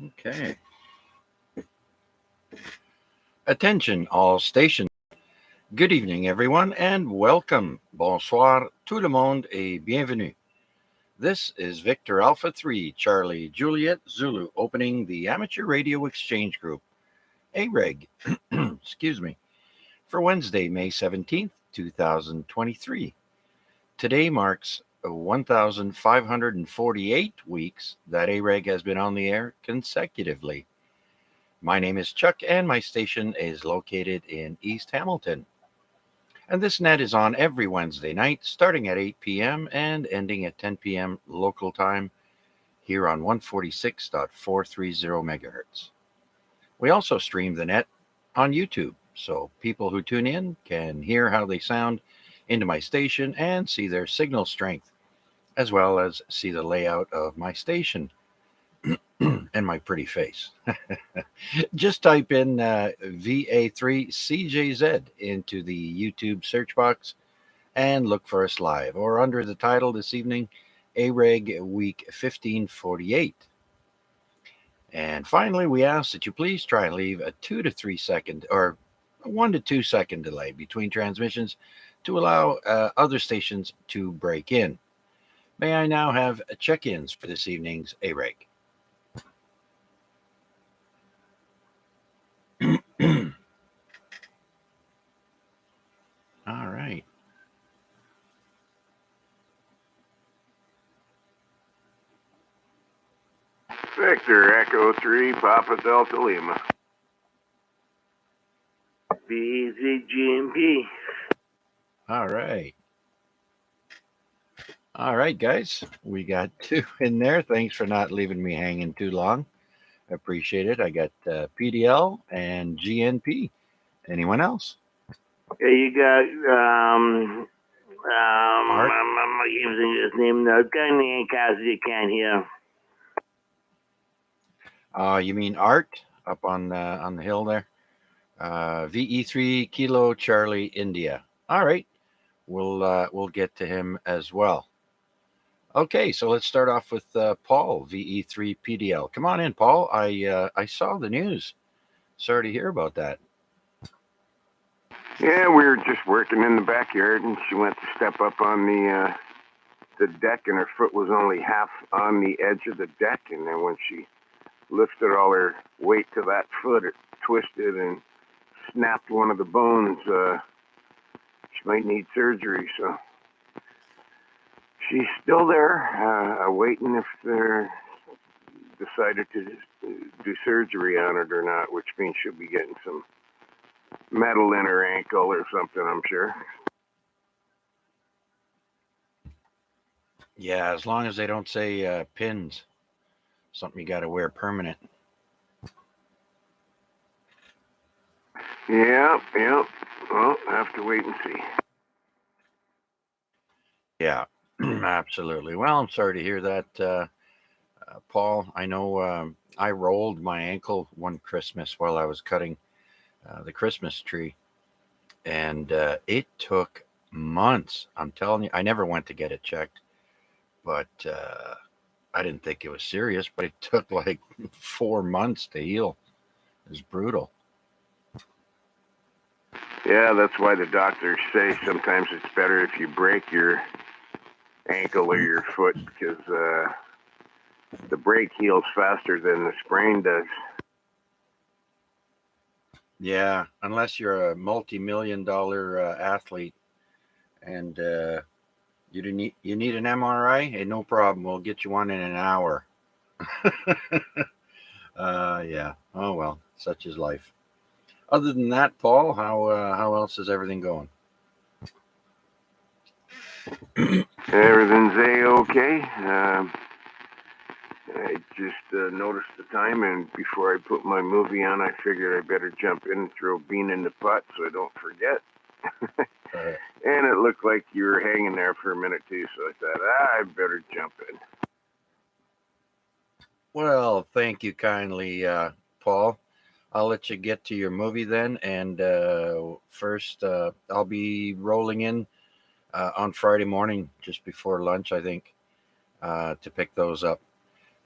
Okay. Attention, all stations. Good evening, everyone, and welcome. Bonsoir, tout le monde, et bienvenue. This is Victor Alpha 3, Charlie Juliet Zulu, opening the Amateur Radio Exchange Group, AREG, excuse me, for Wednesday, May 17th, 2023. Today marks 1,548 weeks that AREG has been on the air consecutively. My name is Chuck, and my station is located in East Hamilton. And this net is on every Wednesday night, starting at 8 p.m. and ending at 10 p.m. local time here on 146.430 megahertz. We also stream the net on YouTube, so people who tune in can hear how they sound into my station and see their signal strength, as well as see the layout of my station and my pretty face. Just type in VA3CJZ into the YouTube search box and look for us live, or under the title this evening, AREG Week 1548. And finally, we ask that you please try and leave a 2 to 3 second or 1 to 2 second delay between transmissions to allow other stations to break in. May I now have check-ins for this evening's AREG? All right. Victor Echo 3, Papa Delta Lima. BZGMP. All right. All right, guys. We got two in there. Thanks for not leaving me hanging too long. I appreciate it. I got PDL and GNP. Anyone else? Yeah, you got, Art? I'm using his name now. Guy named Cassidy, you can't hear. You mean Art up on the hill there? VE3 Kilo Charlie India. All right, we'll get to him as well. Okay, so let's start off with Paul VE3 PDL. Come on in, Paul. I saw the news. Sorry to hear about that. Yeah, we were just working in the backyard, and she went to step up on the deck, and her foot was only half on the edge of the deck, and then when she lifted all her weight to that foot, it twisted and snapped one of the bones. She might need surgery, so she's still there, waiting if they're decided to do surgery on it or not, which means she'll be getting some metal in her ankle or something, I'm sure. Yeah, as long as they don't say pins, something you got to wear permanent. Yep. Well, have to wait and see. Yeah, absolutely. Well, I'm sorry to hear that, Paul. I know I rolled my ankle one Christmas while I was cutting the Christmas tree, and it took months. I'm telling you, I never went to get it checked, but I didn't think it was serious, but it took like 4 months to heal. It was brutal. Yeah, that's why the doctors say sometimes it's better if you break your ankle or your foot, because the break heals faster than the sprain does. Yeah, unless you're a multi-million-dollar athlete and you need an MRI, hey, no problem. We'll get you one in an hour. Yeah. Oh well, such is life. Other than that, Paul, how else is everything going? Everything's A-okay. I just noticed the time, and before I put my movie on, I figured I better jump in and throw Bean in the pot so I don't forget. And it looked like you were hanging there for a minute too, so I thought, I better jump in. Well, thank you kindly, Paul. I'll let you get to your movie then, and first I'll be rolling in on Friday morning just before lunch, I think, to pick those up.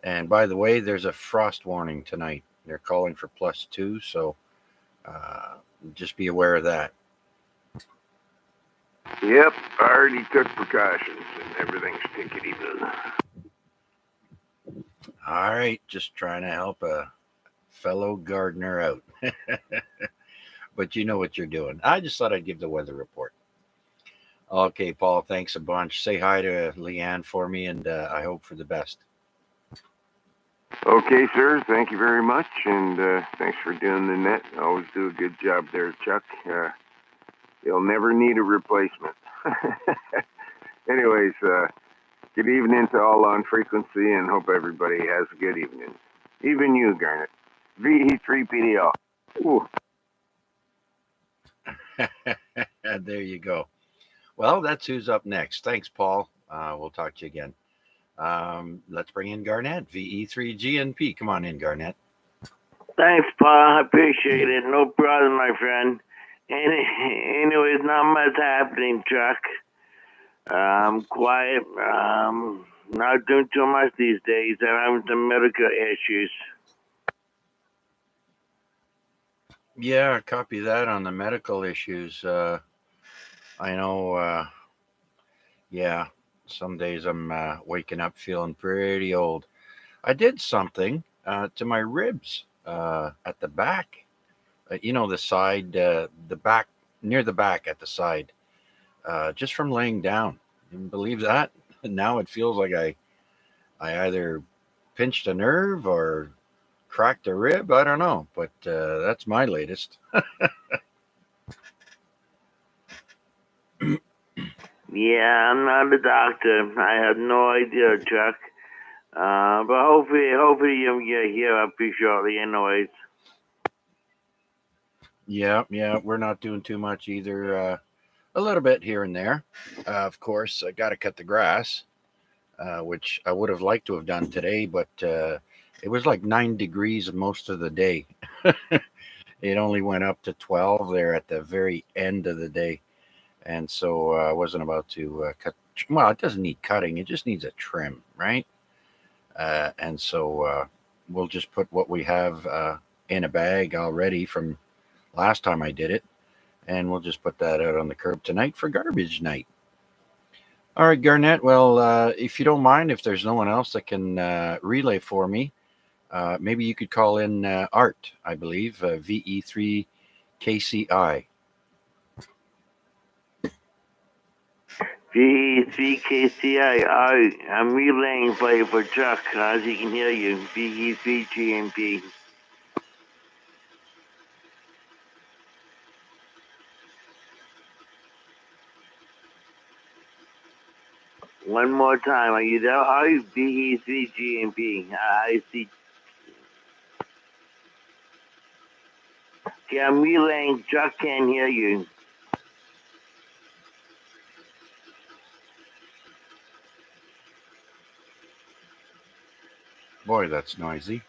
And by the way, there's a frost warning tonight. They're calling for +2, so uh, just be aware of that. Yep, I already took precautions and everything's tickety-boo. All right, just trying to help a fellow gardener out. But you know what you're doing. I just thought I'd give the weather report. Okay, Paul, thanks a bunch. Say hi to Leanne for me, and I hope for the best. Okay, sir. Thank you very much, and thanks for doing the net. Always do a good job there, Chuck. You'll never need a replacement. Anyways, good evening to all on frequency, and hope everybody has a good evening. Even you, Garnet. VE3PDL. Ooh. There you go. Well, that's who's up next. Thanks, Paul. We'll talk to you again. Let's bring in Garnett, VE3GNP. Come on in, Garnett. Thanks, Paul. I appreciate it. No problem, my friend. Anyways, not much happening, Chuck. Quiet. Not doing too much these days. I'm having some medical issues. Yeah, copy that on the medical issues. I know, yeah, some days I'm waking up feeling pretty old. I did something to my ribs at the back. The side, the back, near the back at the side, just from laying down. You can believe that? Now it feels like I either pinched a nerve or cracked a rib. I don't know, but that's my latest. Yeah, I'm not a doctor. I have no idea, Chuck. But hopefully you'll hear up pretty shortly, anyways. Yeah, we're not doing too much either. A little bit here and there. Of course, I got to cut the grass, which I would have liked to have done today, but it was like 9 degrees most of the day. It only went up to 12 there at the very end of the day. And so I wasn't about to cut. Well, it doesn't need cutting, it just needs a trim, right? And so we'll just put what we have in a bag already from last time I did it, and we'll just put that out on the curb tonight for garbage night. All right, Garnett. Well, if you don't mind, if there's no one else that can relay for me, maybe you could call in Art, I believe, VE3KCI. VE3KCI. I'm relaying for Chuck, as he can hear you. VE3GMP. One more time. Are you there? VE3GMP. I see. Okay, I'm relaying. Chuck can't hear you. Boy, that's noisy.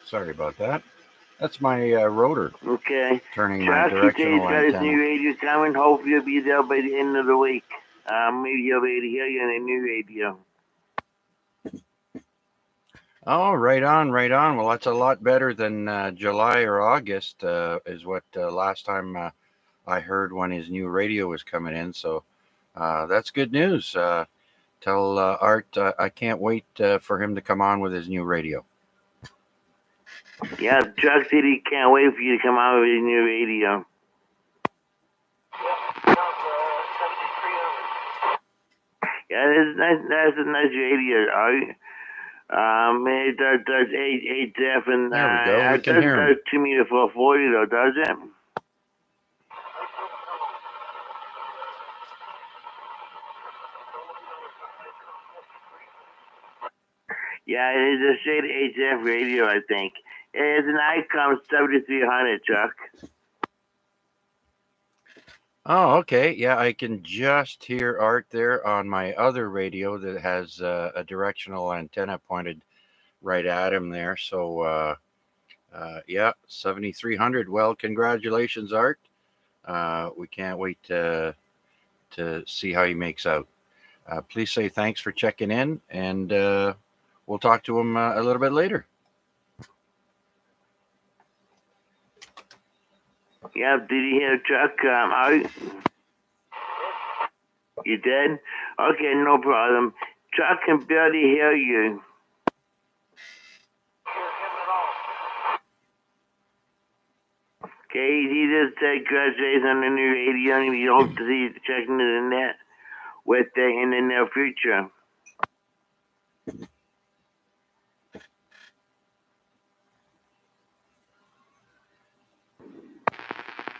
Sorry about that. That's my rotor. Okay. Turning my Chuck, he said he's directional got his new antenna. radio coming. Hopefully he'll be there by the end of the week. Maybe he'll be able to hear you on the new radio. Oh, right on, right on. Well, that's a lot better than July or August, is what last time I heard when his new radio was coming in. So that's good news. Tell Art I can't wait for him to come on with his new radio. Yeah, Chuck said he can't wait for you to come out with his new radio. Yeah, that's a nice radio. It does 8F and There we go. We can does hear him. 2 meter 440 though, does it? Yeah, it is a straight HF radio, I think. It's an ICOM 7300, Chuck. Oh, okay. Yeah, I can just hear Art there on my other radio that has a directional antenna pointed right at him there. So, yeah, 7300. Well, congratulations, Art. We can't wait to see how he makes out. Please say thanks for checking in, and we'll talk to him a little bit later. Yeah, did you hear Chuck? You did? Okay, no problem. Chuck can barely hear you. Okay, he just said congratulations on the new radio, and we hope to see you checking the net with in the near future.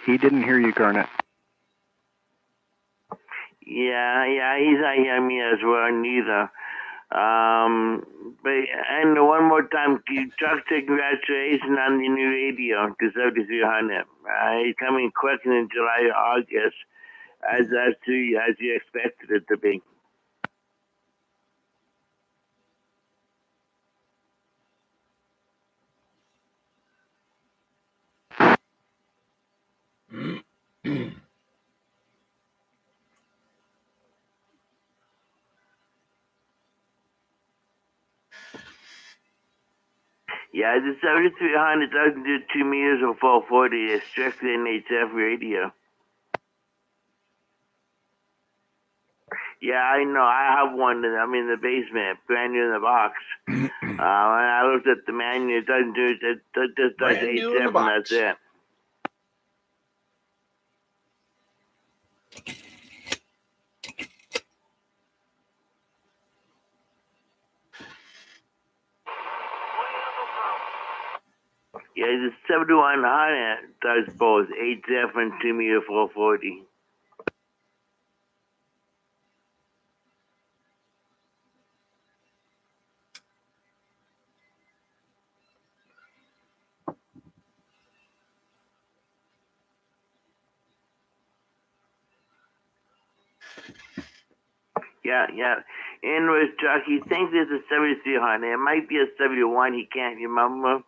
He didn't hear you, Garnet. Yeah, he's not hearing me as well neither. But and one more time, Chuck said congratulations on the new radio to 7300. It's coming quicker in July or August, as you expected it to be. Yeah, the 7300 doesn't do 2 meters or 440. It's strictly an HF radio. Yeah, I know. I have one. I'm in the basement, brand new in the box. When I looked at the manual, it doesn't do it. It just does Brand new in the HF, and that's box. it. Yeah, the 7100 does both HF and 2 meter 440. Yeah. Anyways, Chuck, he thinks it's a 7300. It might be a 71. He can't remember.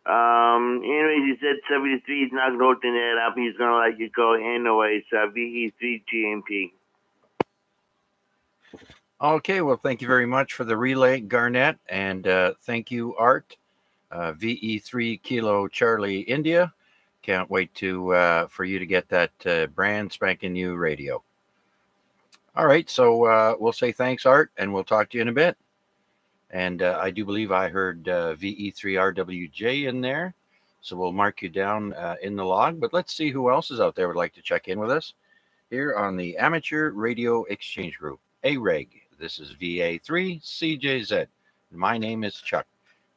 Anyways, he said 73. He's not going to open it up. He's going to let you go anyways. VE3 GMP. Okay, well, thank you very much for the relay, Garnet, and thank you, Art. VE3 Kilo Charlie India. Can't wait to for you to get that brand spanking new radio. All right, so we'll say thanks, Art, and we'll talk to you in a bit. And I do believe I heard VE3RWJ in there, so we'll mark you down in the log. But let's see who else is out there would like to check in with us here on the Amateur Radio Exchange Group, AREG. This is VA3CJZ. My name is Chuck.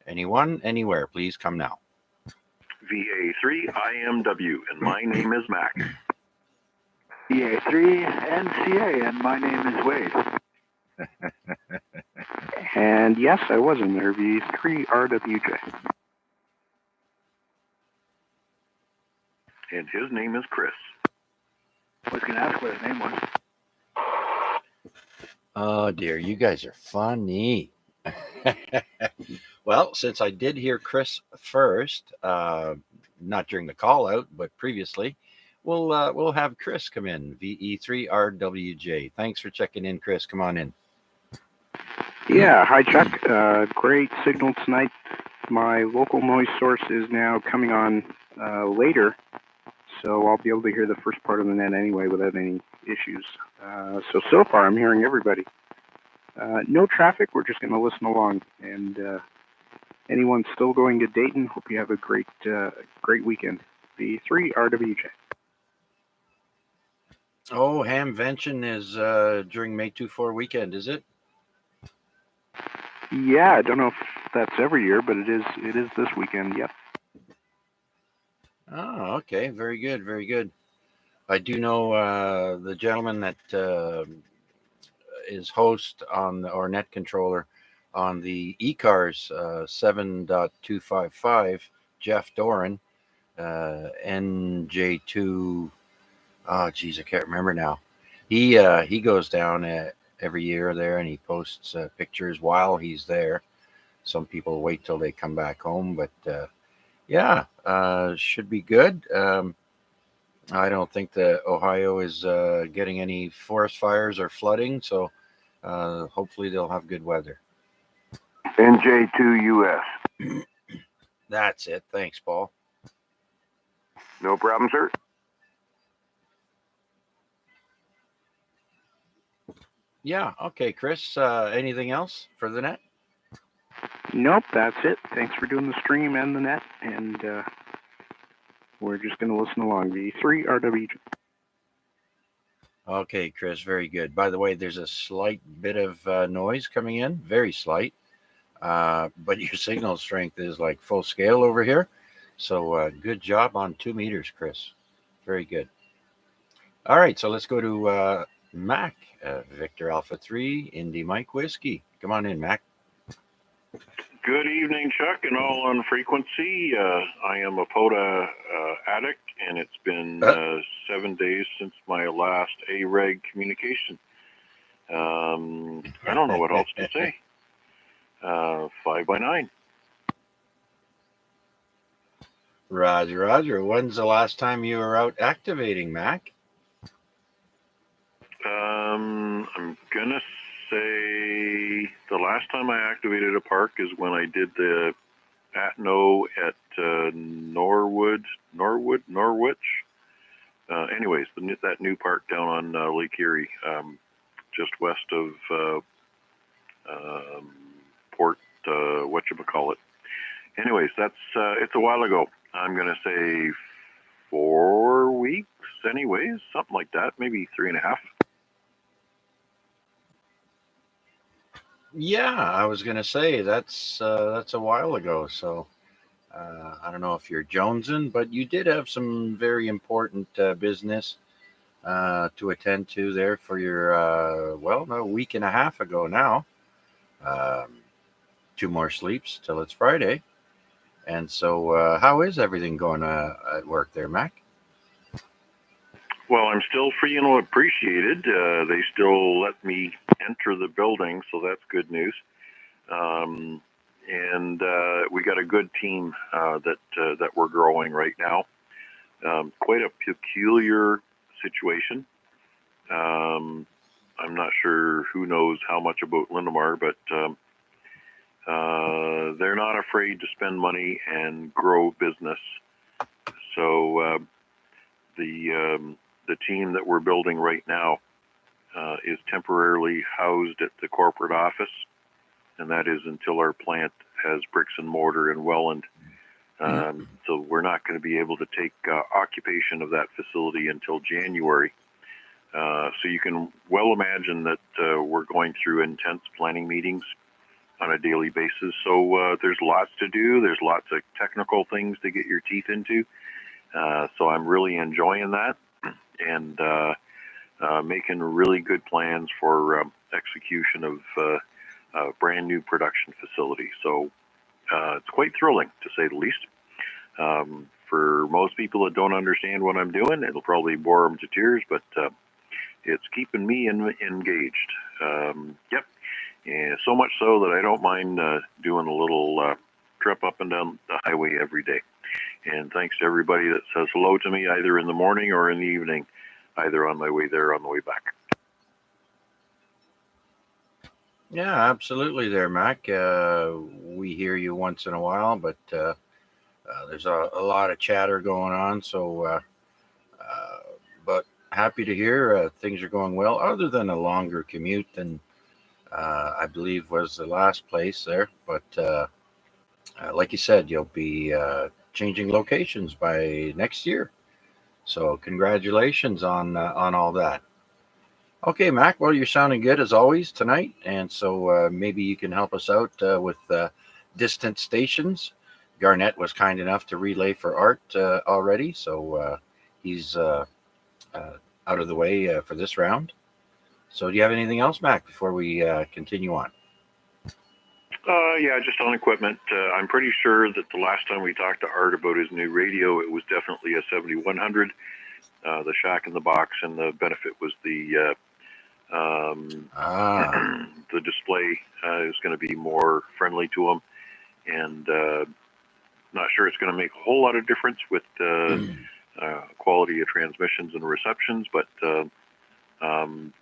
Anyone, anywhere, please come now. VA3IMW, and my name is Mac. VA3NCA, and my name is Wade. And yes, I was in there, V3RWJ. And his name is Chris. I was going to ask what his name was. Oh dear, you guys are funny. Well, since I did hear Chris first, not during the call out, but previously, we'll have Chris come in. VE3RWJ. Thanks for checking in, Chris. Come on in. Yeah, hi Chuck. Great signal tonight. My local noise source is now coming on later, so I'll be able to hear the first part of the net anyway without any issues. So far I'm hearing everybody. No traffic, we're just going to listen along. And anyone still going to Dayton, hope you have a great weekend. V3RWJ. Oh, Hamvention is during May 24 weekend, is it? Yeah, I don't know if that's every year, but it is this weekend, yep. Oh, okay. Very good, very good. I do know the gentleman that is host on or net controller on the eCars 7.255, Jeff Doran, NJ2. Oh, geez, I can't remember now. He goes down every year there, and he posts pictures while he's there. Some people wait till they come back home, but should be good. I don't think that Ohio is getting any forest fires or flooding, so hopefully they'll have good weather. NJ2US. That's it. Thanks, Paul. No problem, sir. Yeah. Okay, Chris. Anything else for the net? Nope, that's it. Thanks for doing the stream and the net, and we're just going to listen along. V3RW. Okay, Chris. Very good. By the way, there's a slight bit of noise coming in. Very slight. But your signal strength is like full scale over here. So good job on 2 meters, Chris. Very good. All right, so let's go to Mac, Victor Alpha 3, Indy Mike Whiskey. Come on in, Mac. Good evening, Chuck, and all on frequency. I am a POTA addict, and it's been 7 days since my last AREG communication. I don't know what else to say. 5 by 9. Roger, Roger. When's the last time you were out activating, Mac? I'm gonna say the last time I activated a park is when I did the Atno at Norwich. Anyways, that new park down on Lake Erie, just west of Port whatchamacallit. Anyways, that's it's a while ago. I'm gonna say 4 weeks. Anyways, something like that, maybe 3.5. Yeah, I was gonna say that's a while ago. So I don't know if you're jonesing, but you did have some very important business to attend to there for your a week and a half ago now. 2 more sleeps till it's Friday. And so, how is everything going at work there, Mac? Well, I'm still free and appreciated. They still let me enter the building, so that's good news. And we got a good team that we're growing right now. Quite a peculiar situation. I'm not sure who knows how much about Linamar, but they're not afraid to spend money and grow business. So the team that we're building right now is temporarily housed at the corporate office, and that is until our plant has bricks and mortar in Welland. So we're not going to be able to take occupation of that facility until January. So you can well imagine that we're going through intense planning meetings on a daily basis. So there's lots to do. There's lots of technical things to get your teeth into. So I'm really enjoying that and making really good plans for execution of a brand new production facility. So it's quite thrilling, to say the least. For most people that don't understand what I'm doing, it'll probably bore them to tears, but it's keeping me engaged. Yep. And so much so that I don't mind doing a little trip up and down the highway every day. And thanks to everybody that says hello to me either in the morning or in the evening, either on my way there or on the way back. Yeah, absolutely there, Mac. We hear you once in a while, but there's a lot of chatter going on. So, but happy to hear things are going well, other than a longer commute than I believe was the last place there. But like you said, you'll be changing locations by next year. So congratulations on all that. Okay, Mac. Well, you're sounding good as always tonight, and so maybe you can help us out with distant stations. Garnett was kind enough to relay for Art already, so he's out of the way for this round. So, do you have anything else, Mac, before we continue on? Yeah, just on equipment. I'm pretty sure that the last time we talked to Art about his new radio, it was definitely a 7100, the Shack in the Box, and the benefit was the the display is going to be more friendly to him, and not sure it's going to make a whole lot of difference with quality of transmissions and receptions, but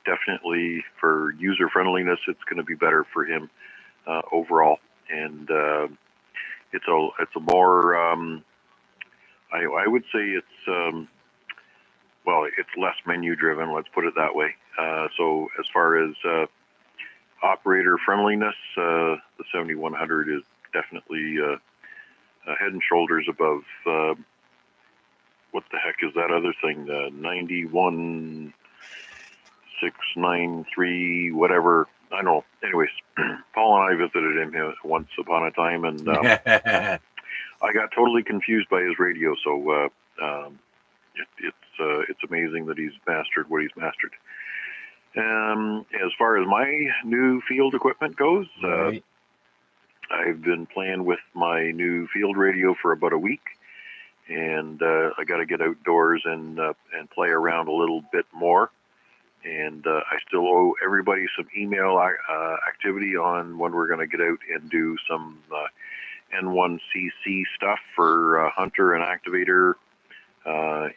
definitely for user friendliness, it's going to be better for him overall. and it's a more I would say it's well, it's less menu driven. Let's put it that way. So as far as operator friendliness, the 7100 is definitely head and shoulders above. What the heck is that other thing? 91693, whatever. I don't know. Anyways, Paul and I visited him once upon a time, and I got totally confused by his radio. So it's amazing that he's mastered what he's mastered. As far as my new field equipment goes, Right. I've been playing with my new field radio for about a week, and I got to get outdoors and play around a little bit more. And I still owe everybody some email activity on when we're going to get out and do some N1CC stuff for Hunter and Activator,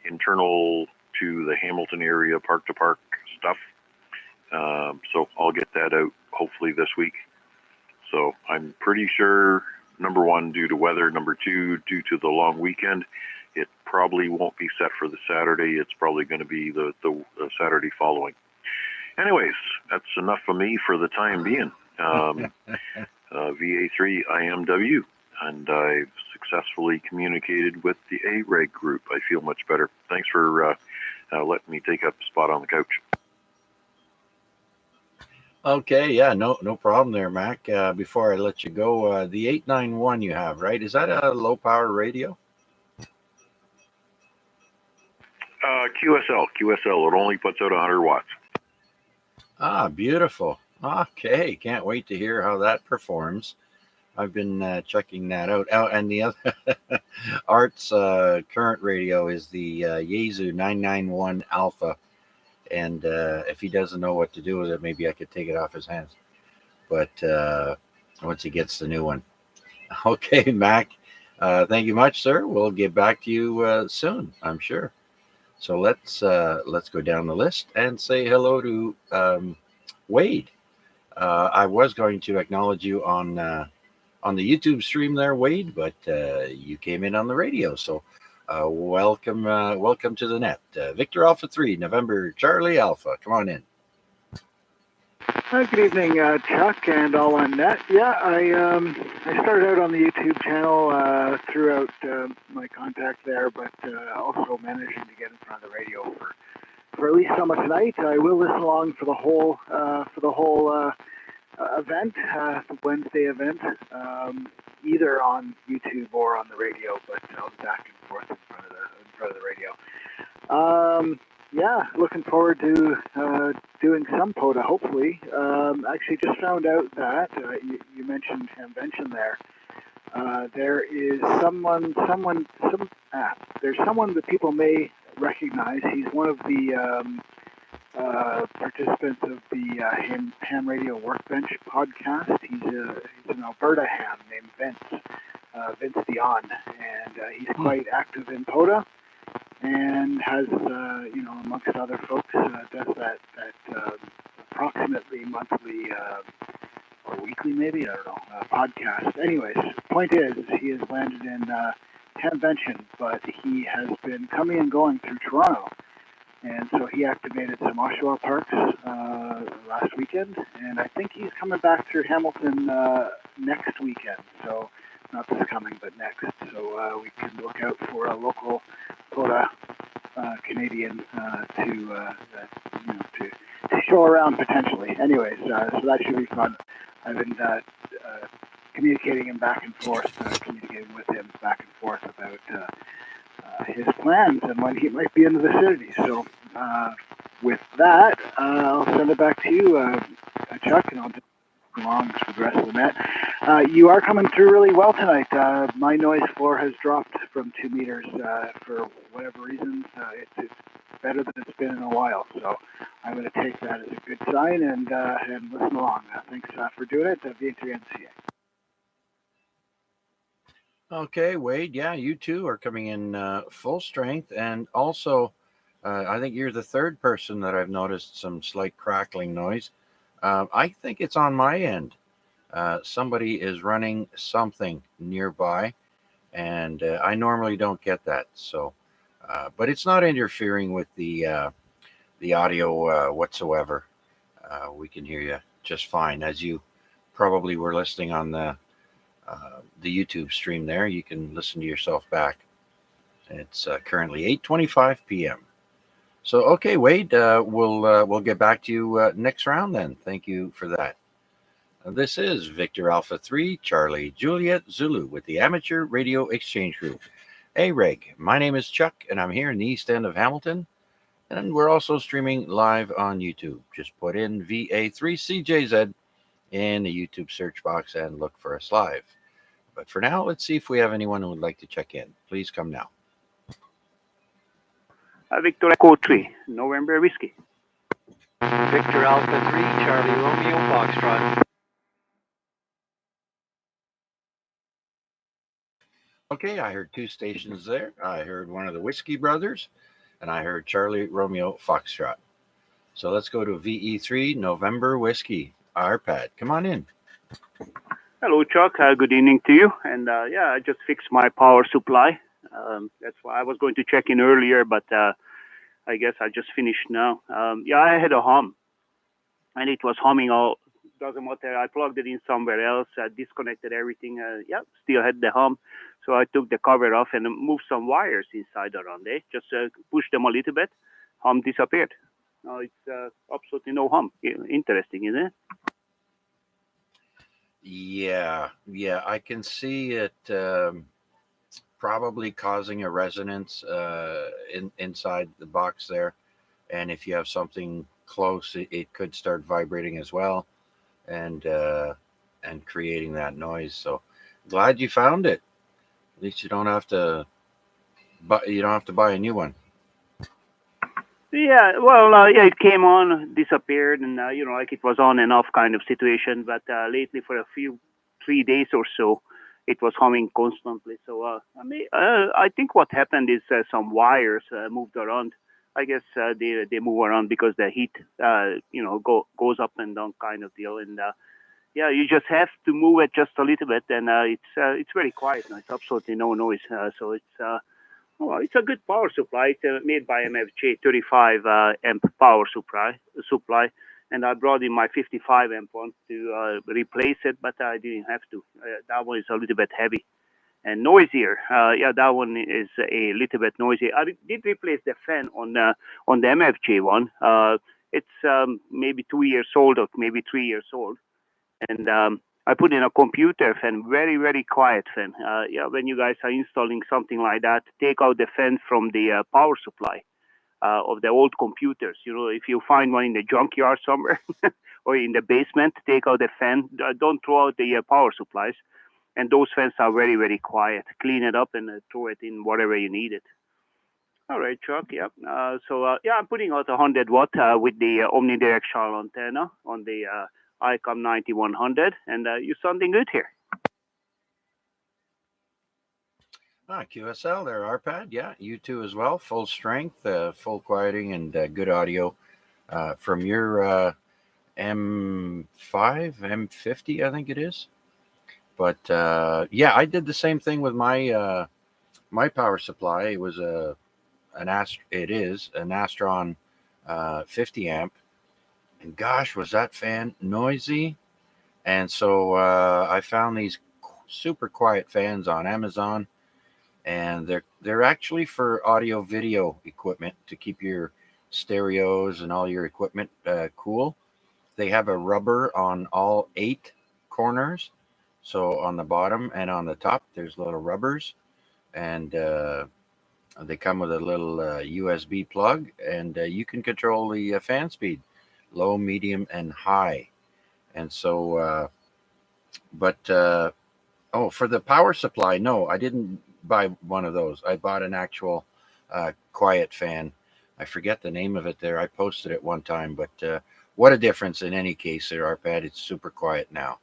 internal to the Hamilton area park-to-park stuff. So I'll get that out hopefully this week. So I'm pretty sure, number one, due to weather, number two, due to the long weekend, it probably won't be set for the Saturday. It's probably going to be the Saturday following. Anyways, that's enough of me for the time being. VA3 IMW, and I've successfully communicated with the AREG group. I feel much better. Thanks for letting me take up a spot on the couch. Okay, yeah, no problem there, Mac. Before I let you go, the 891 you have, right? Is that a low power radio? QSL. It only puts out 100 watts. Ah, beautiful. Okay, can't wait to hear how that performs. I've been checking that out. Oh, and the other Art's current radio is the Yaesu 991 Alpha. And if he doesn't know what to do with it, maybe I could take it off his hands. But once he gets the new one. Okay, Mac. Thank you much, sir. We'll get back to you soon, I'm sure. So let's go down the list and say hello to Wade. I was going to acknowledge you on the YouTube stream there, Wade, but you came in on the radio. So welcome to the net. Victor Alpha 3, November Charlie Alpha. Come on in. Good evening, Chuck, and all on net. Yeah, I started out on the YouTube channel throughout my contact there, but also managing to get in front of the radio for at least some of tonight. I will listen along for the whole event, the Wednesday event, either on YouTube or on the radio. But I'll be back and forth in front of the radio. Yeah, looking forward to doing some POTA, hopefully. Actually, just found out that you mentioned Hamvention there. There is there's someone that people may recognize. He's one of the participants of the Ham Radio Workbench podcast. He's an Alberta ham named Vince Dion, and he's quite active in POTA. And has, amongst other folks, does that approximately monthly or weekly, maybe, I don't know, podcast. Anyways, point is, he has landed in Hamvention, but he has been coming and going through Toronto. And so he activated some Oshawa parks last weekend, and I think he's coming back through Hamilton next weekend. So not this coming, but next. So we can look out for a local POTA Canadian to show around potentially. Anyways, so that should be fun. I've been communicating with him back and forth about his plans and when he might be in the vicinity. So with that, I'll send it back to you, Chuck, and I'll just go along for the rest of the net. You are coming through really well tonight. My noise floor has dropped from 2 meters for whatever reason. It's better than it's been in a while, so I'm going to take that as a good sign and listen along. Thanks for doing it. VA3NCA. Okay, Wade. Yeah, you too are coming in full strength, and also I think you're the third person that I've noticed some slight crackling noise. I think it's on my end. Somebody is running something nearby, and I normally don't get that. So, but it's not interfering with the audio whatsoever. We can hear you just fine, as you probably were listening on the YouTube stream. There, you can listen to yourself back. It's currently 8:25 p.m. So, okay, Wade, we'll get back to you next round then. Thank you for that. This is Victor Alpha 3, Charlie Juliet Zulu with the Amateur Radio Exchange Group, AREG. My name is Chuck, and I'm here in the East End of Hamilton, and we're also streaming live on YouTube. Just put in VA3CJZ in the YouTube search box and look for us live. But for now, let's see if we have anyone who would like to check in. Please come now. Victor Echo 3, November Whiskey. Victor Alpha 3, Charlie Romeo Foxtrot. Okay, I heard two stations there. I heard one of the Whiskey Brothers, and I heard Charlie Romeo Foxtrot. So let's go to VE3 November Whiskey. RPAD, come on in. Hello, Chuck. Good evening to you. And yeah, I just fixed my power supply. That's why I was going to check in earlier, but I guess I just finished now. Yeah, I had a hum, and it was humming all. Doesn't matter. I plugged it in somewhere else, disconnected everything. Yeah, still had the hum. So I took the cover off and moved some wires inside around there. Just pushed them a little bit. Hum disappeared. Now it's absolutely no hum. Interesting, isn't it? Yeah, I can see it probably causing a resonance inside the box there. And if you have something close, it could start vibrating as well, and creating that noise. So glad you found it. At least you don't have to buy a new one. Yeah, well, yeah, it came on, disappeared, and like it was on and off kind of situation. But lately, for a few 3 days or so, it was humming constantly. So I think what happened is some wires moved around. I guess they move around because the heat, goes up and down kind of deal. And yeah, you just have to move it just a little bit, and it's very quiet now. It's absolutely no noise. So it's. Well, it's a good power supply. It's made by MFJ 35 amp power supply, and I brought in my 55 amp one to replace it, but I didn't have to. That one is a little bit heavy and noisier. Yeah, that one is a little bit noisy. I did replace the fan on the MFJ one. It's maybe 2 years old or maybe 3 years old, and I put in a computer fan, very, very quiet fan. Yeah, when you guys are installing something like that, take out the fan from the power supply of the old computers. If you find one in the junkyard somewhere or in the basement, take out the fan. Don't throw out the power supplies. And those fans are very, very quiet. Clean it up and throw it in whatever you need it. All right, Chuck. Yeah. Yeah, I'm putting out 100 watt with the omnidirectional antenna on the ICOM 9100, and you're sounding good here. QSL there, RPAD. Yeah, you too as well. Full strength, full quieting, and good audio from your M5, M50, I think it is. But yeah, I did the same thing with my my power supply. It was an Astron 50 amp, and gosh, was that fan noisy! And so I found these super quiet fans on Amazon, and they're actually for audio video equipment to keep your stereos and all your equipment cool. They have a rubber on all 8 corners, so on the bottom and on the top there's little rubbers, and they come with a little USB plug, and you can control the fan speed, low, medium, and high. And so but oh, for the power supply, no, I didn't buy one of those. I bought an actual quiet fan. I forget the name of it there. I posted it one time, but what a difference in any case there, RPAD. It's super quiet now.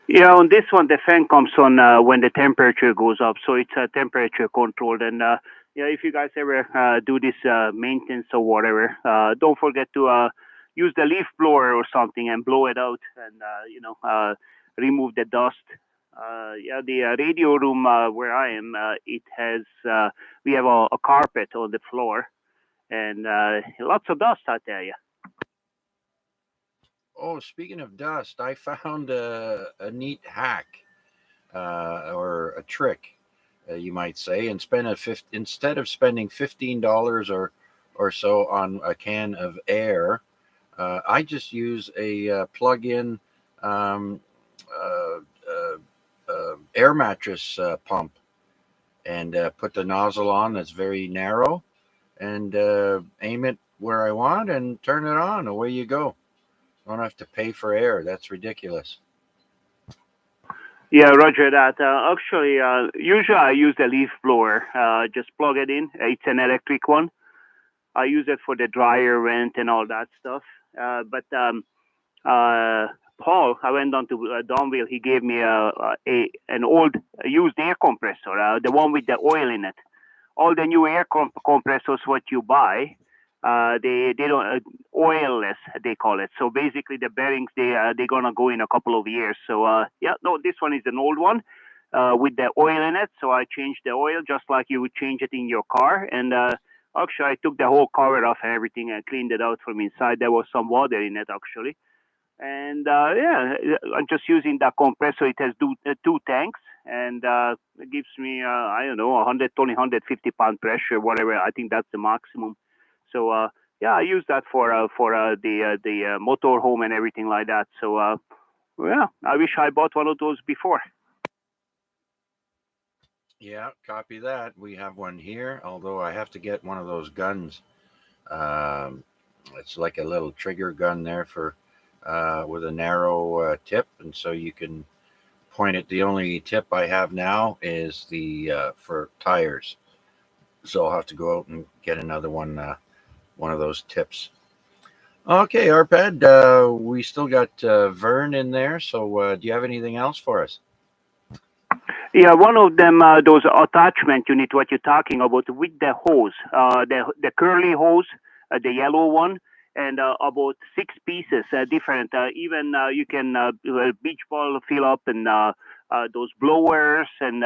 Yeah, on this one, the fan comes on when the temperature goes up, so it's temperature controlled. And yeah, if you guys ever do this maintenance or whatever, don't forget to use the leaf blower or something and blow it out and remove the dust. Yeah, the radio room where I am, it has we have a carpet on the floor and lots of dust, I tell you. Oh, speaking of dust, I found a neat hack or a trick, you might say, and instead of spending $15 or so on a can of air, I just use a plug-in um, uh, uh, air mattress pump and put the nozzle on that's very narrow and aim it where I want and turn it on. Away you go. Don't have to pay for air. That's ridiculous. Yeah, Roger that. Actually, usually I use the leaf blower. Just plug it in. It's an electric one. I use it for the dryer vent and all that stuff. But uh, Paul, I went down to Donville. He gave me an old used air compressor, the one with the oil in it. All the new air compressors what you buy, they don't oilless they call it. So basically the bearings they're gonna go in a couple of years. So yeah, no, this one is an old one with the oil in it. So I changed the oil just like you would change it in your car. And actually I took the whole cover off and everything and cleaned it out from inside. There was some water in it actually. And yeah, I'm just using that compressor. It has two tanks, and it gives me I don't know 120, 150 pound pressure, whatever. I think that's the maximum. So yeah, I use that for the motor home and everything like that. So yeah, I wish I bought one of those before. Yeah, copy that. We have one here, although I have to get one of those guns. Um, it's like a little trigger gun there for with a narrow tip, and so you can point it. The only tip I have now is the for tires, so I'll have to go out and get another one of those tips. Okay, Arpad, we still got Vern in there. So, do you have anything else for us? Yeah, one of them, those attachment unit, what you're talking about with the hose, the curly hose, the yellow one, and about 6 pieces, different. Even you can beach ball fill up and those blowers and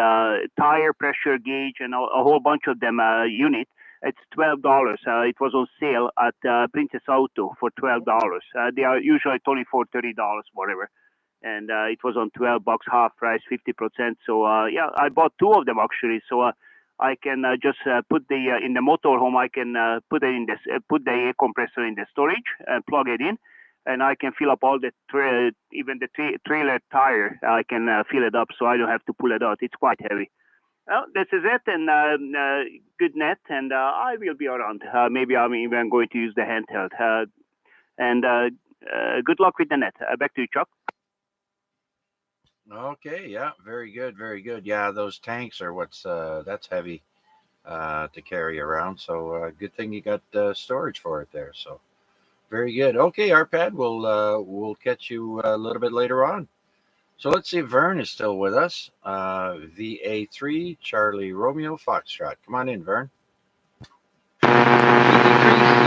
tire pressure gauge and a whole bunch of them unit. It's $12. It was on sale at Princess Auto for $12. They are usually only for $30, whatever, and it was on 12 bucks half price 50%. So yeah, I bought two of them actually. So I can just put the in the motorhome. I can put it in this put the air compressor in the storage and plug it in, and I can fill up all the even the trailer tire. I can fill it up, so I don't have to pull it out. It's quite heavy. Well, this is it, and good net, and I will be around. Maybe I'm even going to use the handheld. And good luck with the net. Back to you, Chuck. Okay, yeah, very good, very good. Yeah, those tanks are what's that's heavy to carry around. So, good thing you got storage for it there. So, very good. Okay, Arpad, we'll catch you a little bit later on. So let's see if Vern is still with us. VA3 Charlie Romeo Foxtrot. Come on in, Vern. VD3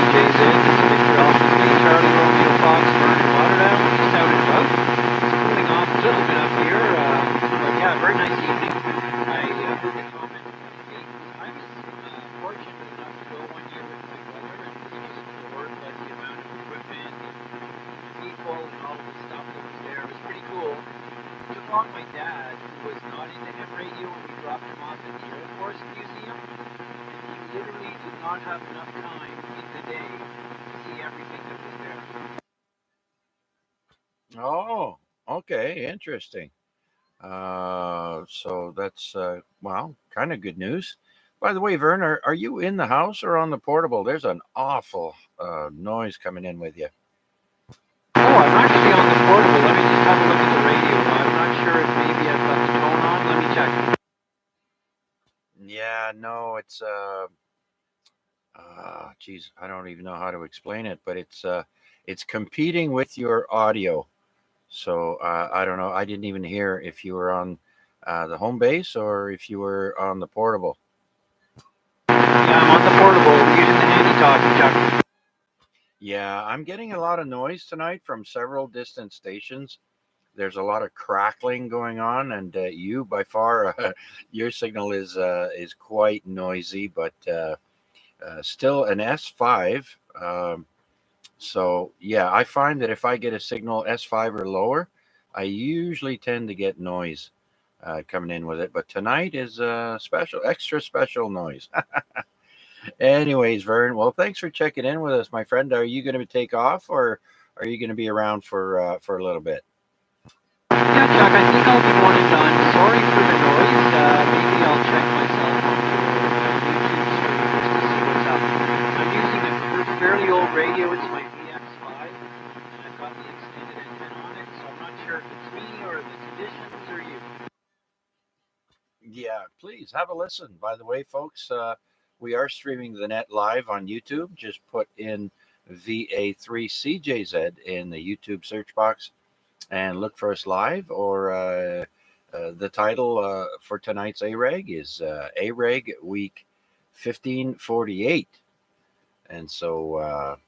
CJZ, this is Victor Alpha 3, Charlie Romeo Fox, Vernon Lauderdale, east out and about. It's cooling off a little bit up here, but yeah, very nice evening. I moved a comment to make. I was fortunate enough to go one year with my brother, and it was just bored by the amount of equipment and people and all the stuff that was there. It was pretty cool. Took along my dad, who was not into ham radio, and we dropped him off at the Air Force Museum. He literally did not have enough time in the day to see everything that was there. Oh, okay, interesting. So that's well, kind of good news. By the way, Vern, are you in the house or on the portable? There's an awful noise coming in with you. Oh, I'm actually on the portable. Let me just have a look at the radio. I'm not sure if maybe I've got the tone on. Let me check. Yeah, no, it's geez, I don't even know how to explain it, but it's competing with your audio. So I don't know. I didn't even hear if you were on the home base or if you were on the portable. Yeah, I'm on the portable. We're using the handy talkie, Chuck. Yeah, I'm getting a lot of noise tonight from several distant stations. There's a lot of crackling going on, and you, by far, your signal is quite noisy, but still an S5. So yeah, I find that if I get a signal S5 or lower, I usually tend to get noise coming in with it. But tonight is a special, extra special noise. Anyways, Vern, well, thanks for checking in with us, my friend. Are you going to take off, or are you going to be around for a little bit? Yeah, Chuck, I think I'll be one and done. Sorry for the noise. Maybe I'll check myself on YouTube stream just to see what's up. I'm using a fairly old radio. It's my VX5, and I've got the extended antenna on it, so I'm not sure if it's me or the conditions or you. Yeah, please have a listen. By the way, folks, we are streaming the net live on YouTube. Just put in VA3CJZ in the YouTube search box and look for us live. Or the title for tonight's AREG is AREG Week 1548. And so,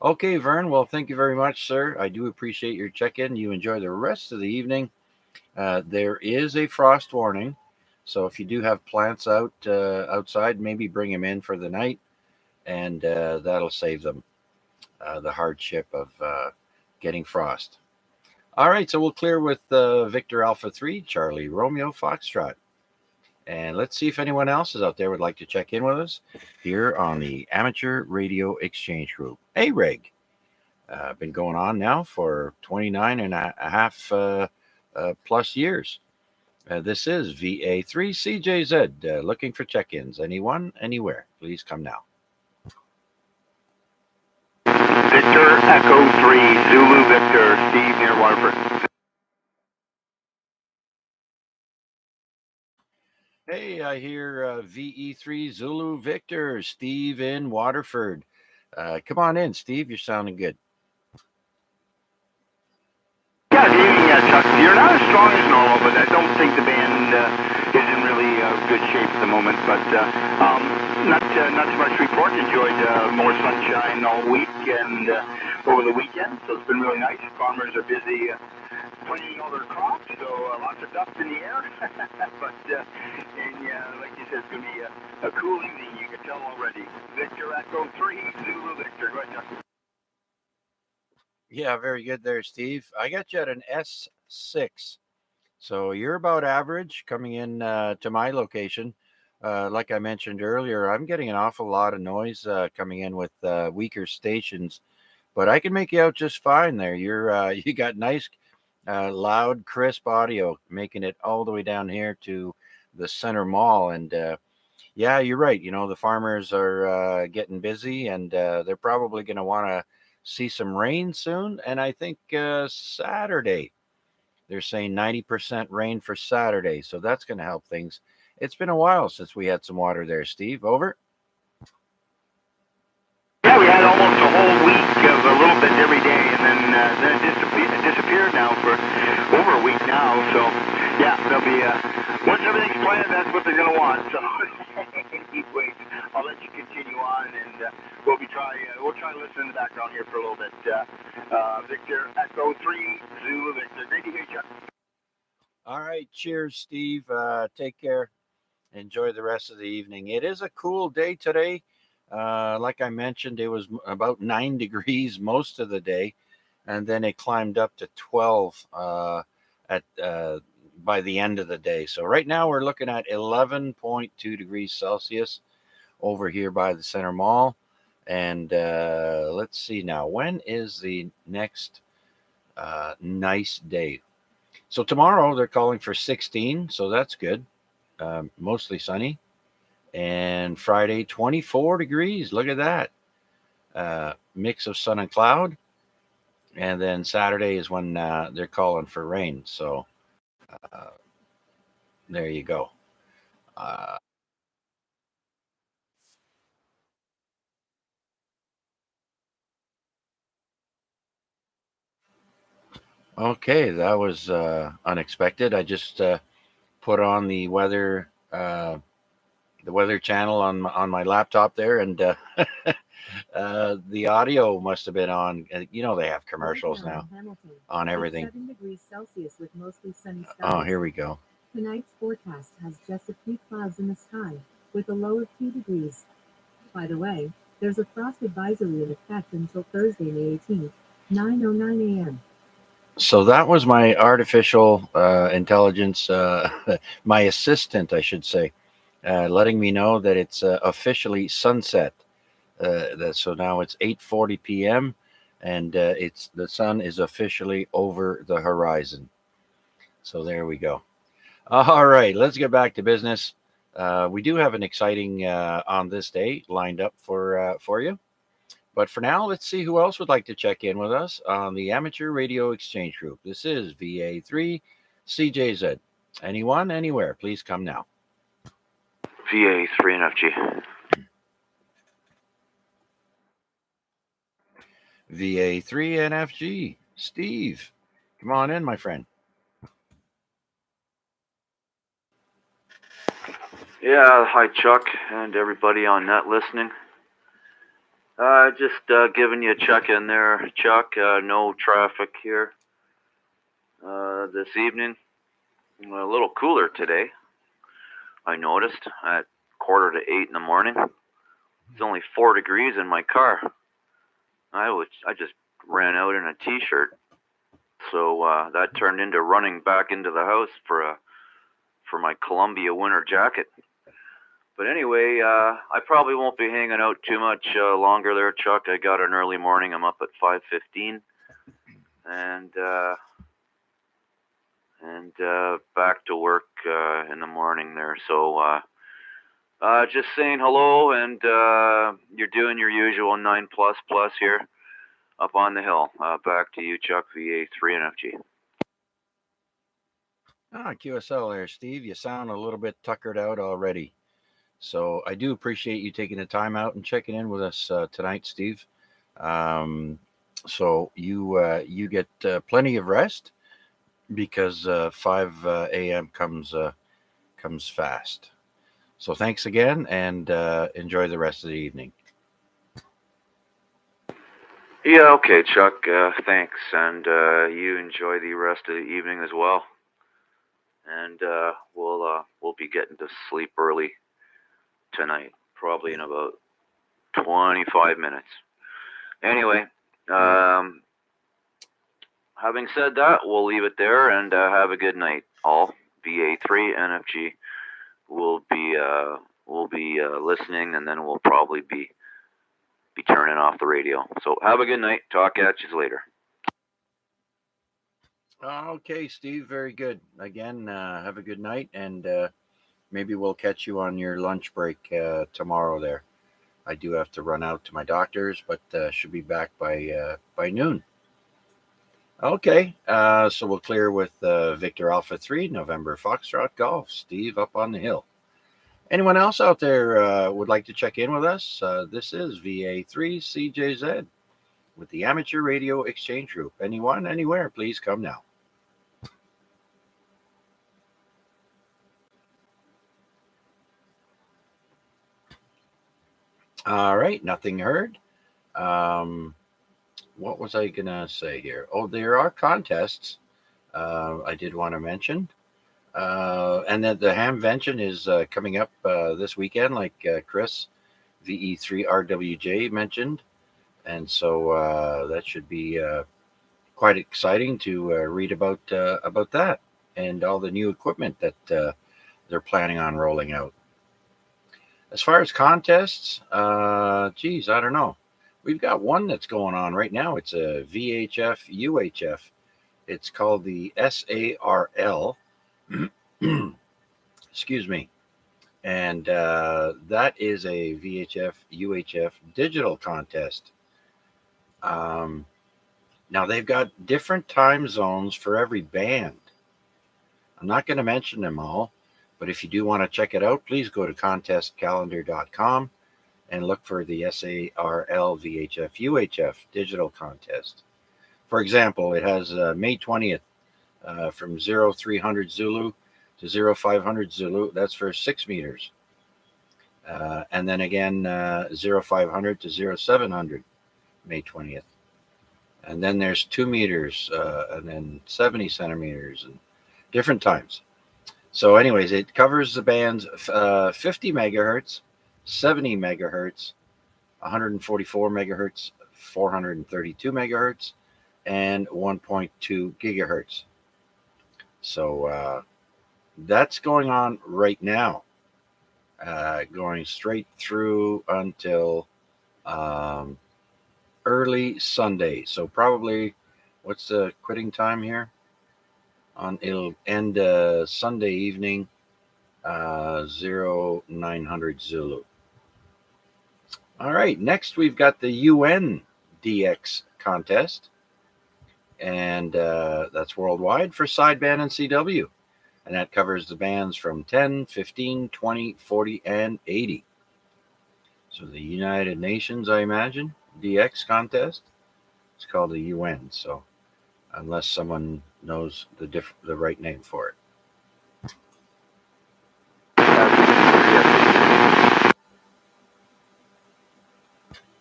okay, Vern, well, thank you very much, sir. I do appreciate your check in. You enjoy the rest of the evening. There is a frost warning. So if you do have plants outside, maybe bring them in for the night, and that'll save them the hardship of getting frost. All right, so we'll clear with Victor Alpha 3, Charlie Romeo Foxtrot. And let's see if anyone else is out there would like to check in with us here on the Amateur Radio Exchange Group. AREG. Been going on now for 29 and a half plus years. This is VA3CJZ looking for check ins. Anyone, anywhere, please come now. Victor Echo 3, Zulu Victor, Steve near Waterford. Hey, I hear VE3 Zulu Victor, Steve in Waterford. Come on in, Steve. You're sounding good. Yeah, good evening, Chuck. You're not as strong as normal, but I don't think the band is in really good shape at the moment. But not too much to report. Enjoyed more sunshine all week and over the weekend, so it's been really nice. Farmers are busy planting all their crops, so lots of dust in the air. But and like you said, it's going to be a cool evening. You can tell already. Victor Echo 3, Zulu Victor. Go ahead, Chuck. Yeah, very good there, Steve. I got you at an S6. So you're about average coming in to my location. Like I mentioned earlier, I'm getting an awful lot of noise coming in with weaker stations, but I can make you out just fine there. You got nice, loud, crisp audio, making it all the way down here to the center mall. And yeah, you're right. You know, the farmers are getting busy, and they're probably going to want to see some rain soon. And I think Saturday, they're saying 90% rain for Saturday. So that's going to help things. It's been a while since we had some water there, Steve. Over. Yeah, we had almost a whole week of a little bit every day, and then it disappeared now for over a week now. So, yeah, they'll be, once everything's planned, that's what they're going to want. So, anyways, I'll let you continue on, and we'll try to listen in the background here for a little bit. Victor Echo 3, Zulu Victor. Great to hear you, Chuck. All right. Cheers, Steve. Take care. Enjoy the rest of the evening. It is a cool day today. Like I mentioned, it was about 9 degrees most of the day, and then it climbed up to 12 at by the end of the day. So right now we're looking at 11.2 degrees Celsius over here by the Center Mall. And let's see now, when is the next nice day? So tomorrow they're calling for 16, so that's good. Mostly sunny. And Friday, 24 degrees. Look at that. Mix of sun and cloud. And then Saturday is when they're calling for rain. So uh, there you go. Uh, okay, that was unexpected. I just put on the weather the Weather Channel on my laptop there, and the audio must have been on. You know they have commercials now on everything. 7 degrees Celsius with mostly sunny skies. Oh, here we go. Tonight's forecast has just a few clouds in the sky with a low of 2 degrees. By the way, there's a frost advisory in effect until Thursday, May 18th, 9:09 a.m. So that was my artificial intelligence, my assistant, I should say, letting me know that it's officially sunset. So now it's 8:40 p.m. and it's the sun is officially over the horizon. So there we go. All right, let's get back to business. We do have an exciting on this day lined up for you. But for now, let's see who else would like to check in with us on the Amateur Radio Exchange Group. This is VA3 CJZ. Anyone, anywhere, please come now. VA3 NFG. VA3 NFG. Steve, come on in, my friend. Yeah, hi Chuck and everybody on net listening. Just giving you a check-in there, Chuck. No traffic here this evening. A little cooler today, I noticed, at 7:45 in the morning. It's only 4 degrees in my car. I just ran out in a t-shirt. So that turned into running back into the house for my Columbia winter jacket. But anyway, I probably won't be hanging out too much longer there, Chuck. I got an early morning. I'm up at 5:15, and back to work in the morning there. So just saying hello, and you're doing your usual 9++ here up on the hill. Back to you, Chuck, VA3 NFG. QSL there, Steve. You sound a little bit tuckered out already. So I do appreciate you taking the time out and checking in with us tonight, Steve. So you get plenty of rest because 5 a.m. comes fast. So thanks again, and enjoy the rest of the evening. Yeah, okay, Chuck. Thanks, and you enjoy the rest of the evening as well. And we'll be getting to sleep early tonight, probably in about 25 minutes. Anyway, having said that, we'll leave it there and have a good night, all. VA3 NFG will be listening, and then we'll probably be turning off the radio. So have a good night. Talk at you later. Okay, Steve, very good. Again, have a good night, and maybe we'll catch you on your lunch break tomorrow there. I do have to run out to my doctor's, but should be back by noon. Okay, so we'll clear with Victor Alpha 3, November Foxtrot Golf. Steve up on the hill. Anyone else out there would like to check in with us? This is VA3 CJZ with the Amateur Radio Exchange Group. Anyone, anywhere, please come now. All right, nothing heard. What was I going to say here? Oh, there are contests I did want to mention. And then the Hamvention is coming up this weekend, like Chris, VE3RWJ, mentioned. And so that should be quite exciting to read about that and all the new equipment that they're planning on rolling out. As far as contests, I don't know. We've got one that's going on right now. It's a VHF UHF. It's called the SARL. Excuse me. And that is a VHF UHF digital contest. Now they've got different time zones for every band. I'm not going to mention them all, but if you do want to check it out, please go to contestcalendar.com and look for the SARL VHF UHF digital contest. For example, it has May 20th from 0300 Zulu to 0500 Zulu. That's for 6 meters. And then again 0500 to 0700, May 20th. And then there's 2 meters and then 70 centimeters and different times. So, anyways, it covers the bands 50 megahertz, 70 megahertz, 144 megahertz, 432 megahertz, and 1.2 gigahertz. So that's going on right now, going straight through until um, early Sunday. So probably, what's the quitting time here? It'll end Sunday evening, 0900 Zulu. All right, next we've got the UN DX contest, and that's worldwide for sideband and CW. And that covers the bands from 10, 15, 20, 40, and 80. So the United Nations, I imagine, DX contest. It's called the UN. So unless someone knows the right name for it.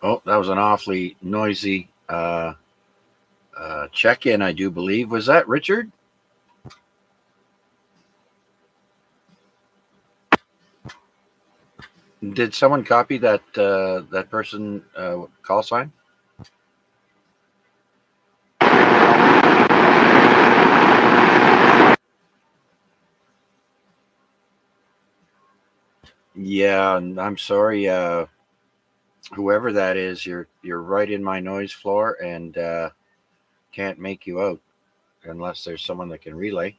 Oh, that was an awfully noisy check-in, I do believe. Was that Richard? Did someone copy that person call sign? Yeah, I'm sorry, whoever that is. You're right in my noise floor, and can't make you out unless there's someone that can relay.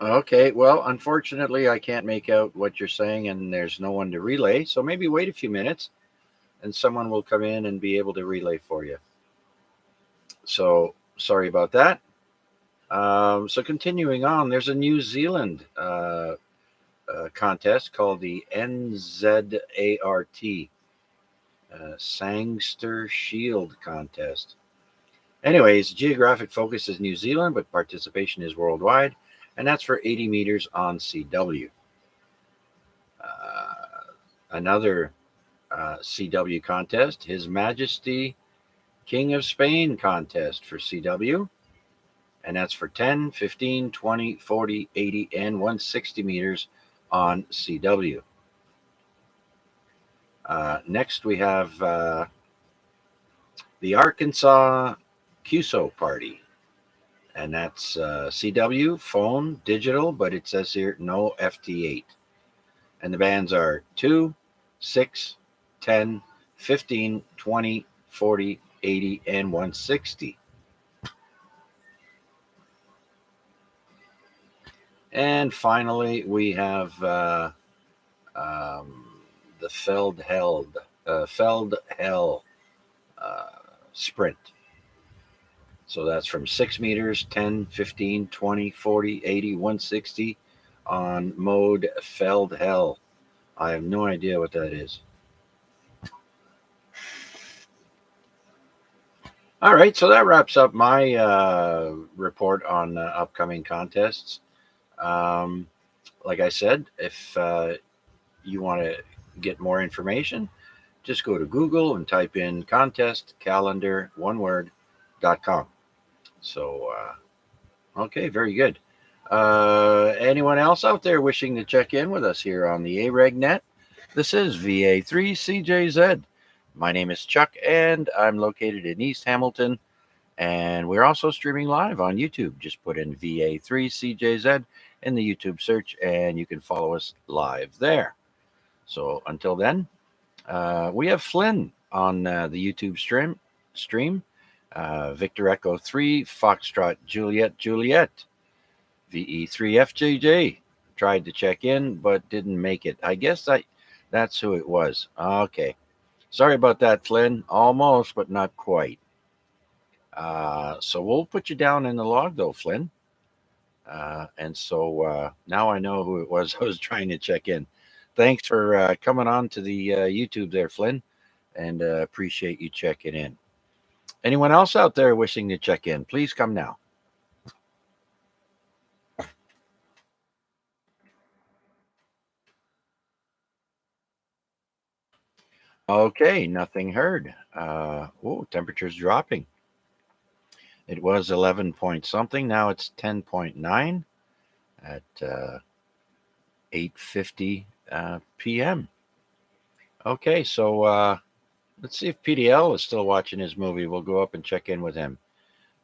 Okay, well, unfortunately, I can't make out what you're saying, and there's no one to relay. So maybe wait a few minutes, and someone will come in and be able to relay for you. So sorry about that. So continuing on, there's a New Zealand contest called the NZART Sangster Shield Contest. Anyways, geographic focus is New Zealand, but participation is worldwide, and that's for 80 meters on CW. Another CW contest, His Majesty King of Spain contest for CW, and that's for 10, 15, 20, 40, 80, and 160 meters on CW. Next, we have the Arkansas QSO Party, and that's CW, phone, digital, but it says here no FT8. And the bands are 2, 6, 10, 15, 20, 40, 80, and 160. And finally, we have the Feldhell sprint. So that's from 6 meters, 10, 15, 20, 40, 80, 160 on mode Feldhell. I have no idea what that is. All right, so that wraps up my report on upcoming contests. Like I said, if you want to get more information, just go to Google and type in contest calendar, one word.com. So, okay, very good. Anyone else out there wishing to check in with us here on the AREG net? This is VA3CJZ. My name is Chuck, and I'm located in East Hamilton. And we're also streaming live on YouTube. Just put in VA3CJZ in the YouTube search, and you can follow us live there. So until then, we have Flynn on the YouTube stream. Victor Echo 3, Foxtrot Juliet Juliet. VE3FJJ tried to check in but didn't make it. I guess that's who it was. Okay. Sorry about that, Flynn. Almost, but not quite. So we'll put you down in the log, though, Flynn. And so now I know who it was I was trying to check in. Thanks for coming on to the YouTube there, Flynn, and appreciate you checking in. Anyone else out there wishing to check in, please come now. Okay, nothing heard. Temperature's dropping. It was 11 point something. Now it's 10.9 at 8:50 p.m. Okay, so let's see if PDL is still watching his movie. We'll go up and check in with him.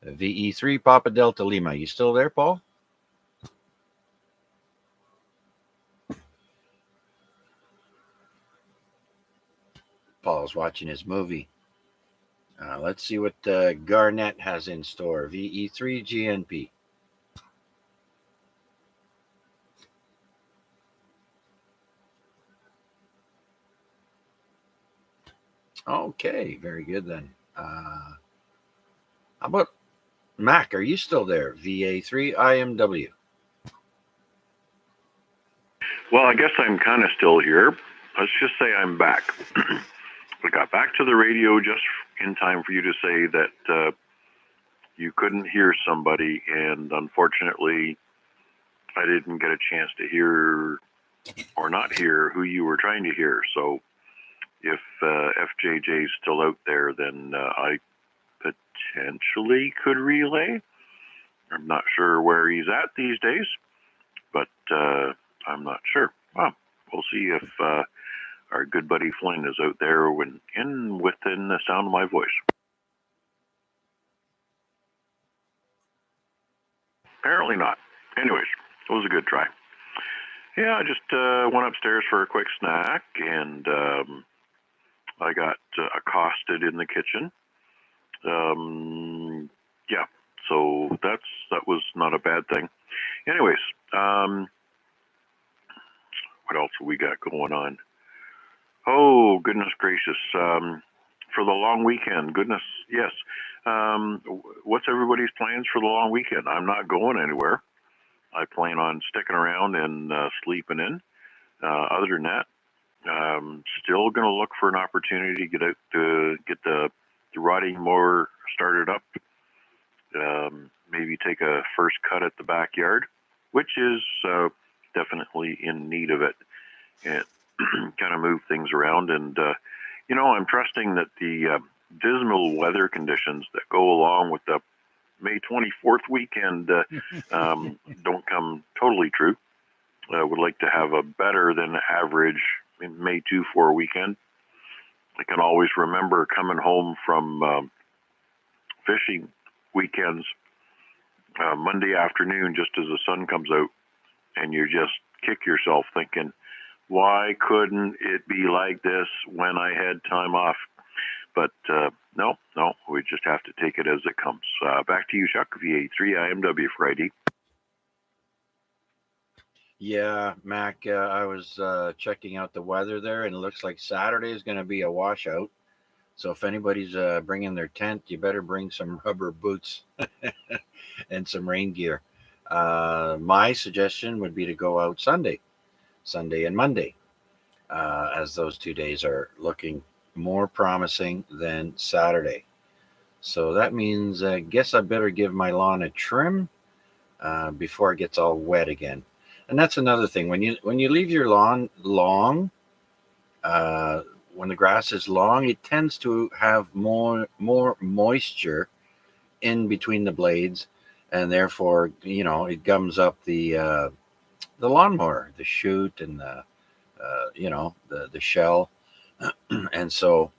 VE3 Papa Delta Lima. You still there, Paul? Paul's watching his movie. Let's see what Garnett has in store. VE3 GNP. Okay, very good then. How about Mac? Are you still there? VA3 IMW. Well, I guess I'm kind of still here. Let's just say I'm back. I got back to the radio just in time for you to say that you couldn't hear somebody, and unfortunately, I didn't get a chance to hear or not hear who you were trying to hear. So if FJJ's still out there, then I potentially could relay. I'm not sure where he's at these days, but I'm not sure. Well, we'll see if our good buddy Flynn is out there within the sound of my voice. Apparently not. Anyways, it was a good try. Yeah, I just went upstairs for a quick snack, and I got accosted in the kitchen. Yeah, so that was not a bad thing. Anyways, what else have we got going on? Oh, goodness gracious. For the long weekend, goodness, yes. What's everybody's plans for the long weekend? I'm not going anywhere. I plan on sticking around and sleeping in. Other than that, still going to look for an opportunity to get out to get the rotting mower started up. Maybe take a first cut at the backyard, which is definitely in need of it, and kind of move things around. And I'm trusting that the dismal weather conditions that go along with the May 24th weekend don't come totally true. Would like to have a better than average May 2-4 weekend. I can always remember coming home from fishing weekends Monday afternoon just as the sun comes out, and you just kick yourself thinking, why couldn't it be like this when I had time off? But no, we just have to take it as it comes. Back to you, Chuck, VA3 IMW Friday. Yeah, Mac, I was checking out the weather there, and it looks like Saturday is going to be a washout. So if anybody's bringing their tent, you better bring some rubber boots and some rain gear. My suggestion would be to go out Sunday and Monday, as those 2 days are looking more promising than Saturday. So that means I guess I better give my lawn a trim before it gets all wet again. And that's another thing. When you leave your lawn long, when the grass is long, it tends to have more moisture in between the blades, and therefore, it gums up the lawnmower, the chute, and the shell, and so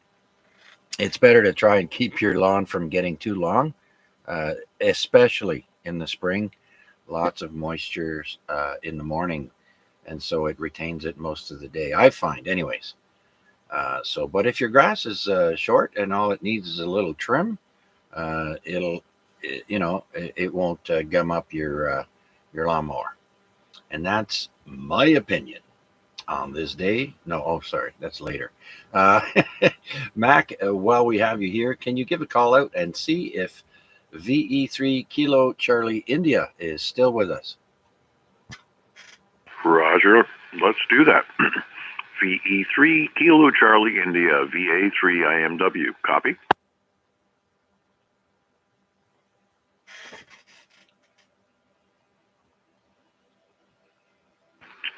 it's better to try and keep your lawn from getting too long, especially in the spring. Lots of moisture in the morning, and so it retains it most of the day, I find, anyways. But if your grass is short and all it needs is a little trim, it won't gum up your lawnmower. And that's my opinion on this day. No, oh, sorry, that's later. Mac, while we have you here, can you give a call out and see if VE3 Kilo Charlie India is still with us? Roger, let's do that. VE3 Kilo Charlie India, VA3 IMW. Copy.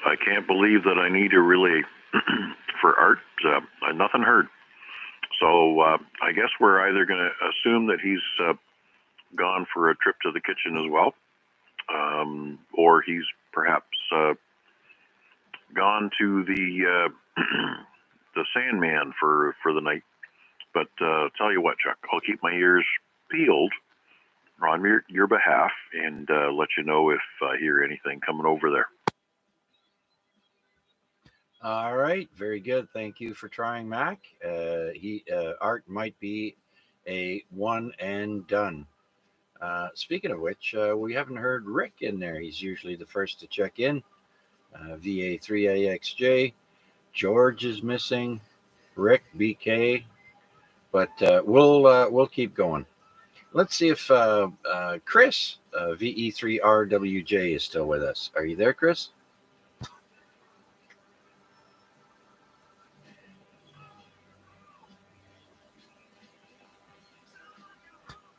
I can't believe that I need a relay for Art. Nothing heard. So I guess we're either going to assume that he's gone for a trip to the kitchen as well, or he's perhaps gone to the the Sandman for the night. But tell you what, Chuck, I'll keep my ears peeled on your behalf and let you know if I hear anything coming over there. All right, very good. Thank you for trying, Mac. Art might be a one and done. Speaking of which, we haven't heard Rick in there. He's usually the first to check in. VA3AXJ. George is missing. Rick, BK. But we'll keep going. Let's see if Chris, VE3RWJ, is still with us. Are you there, Chris?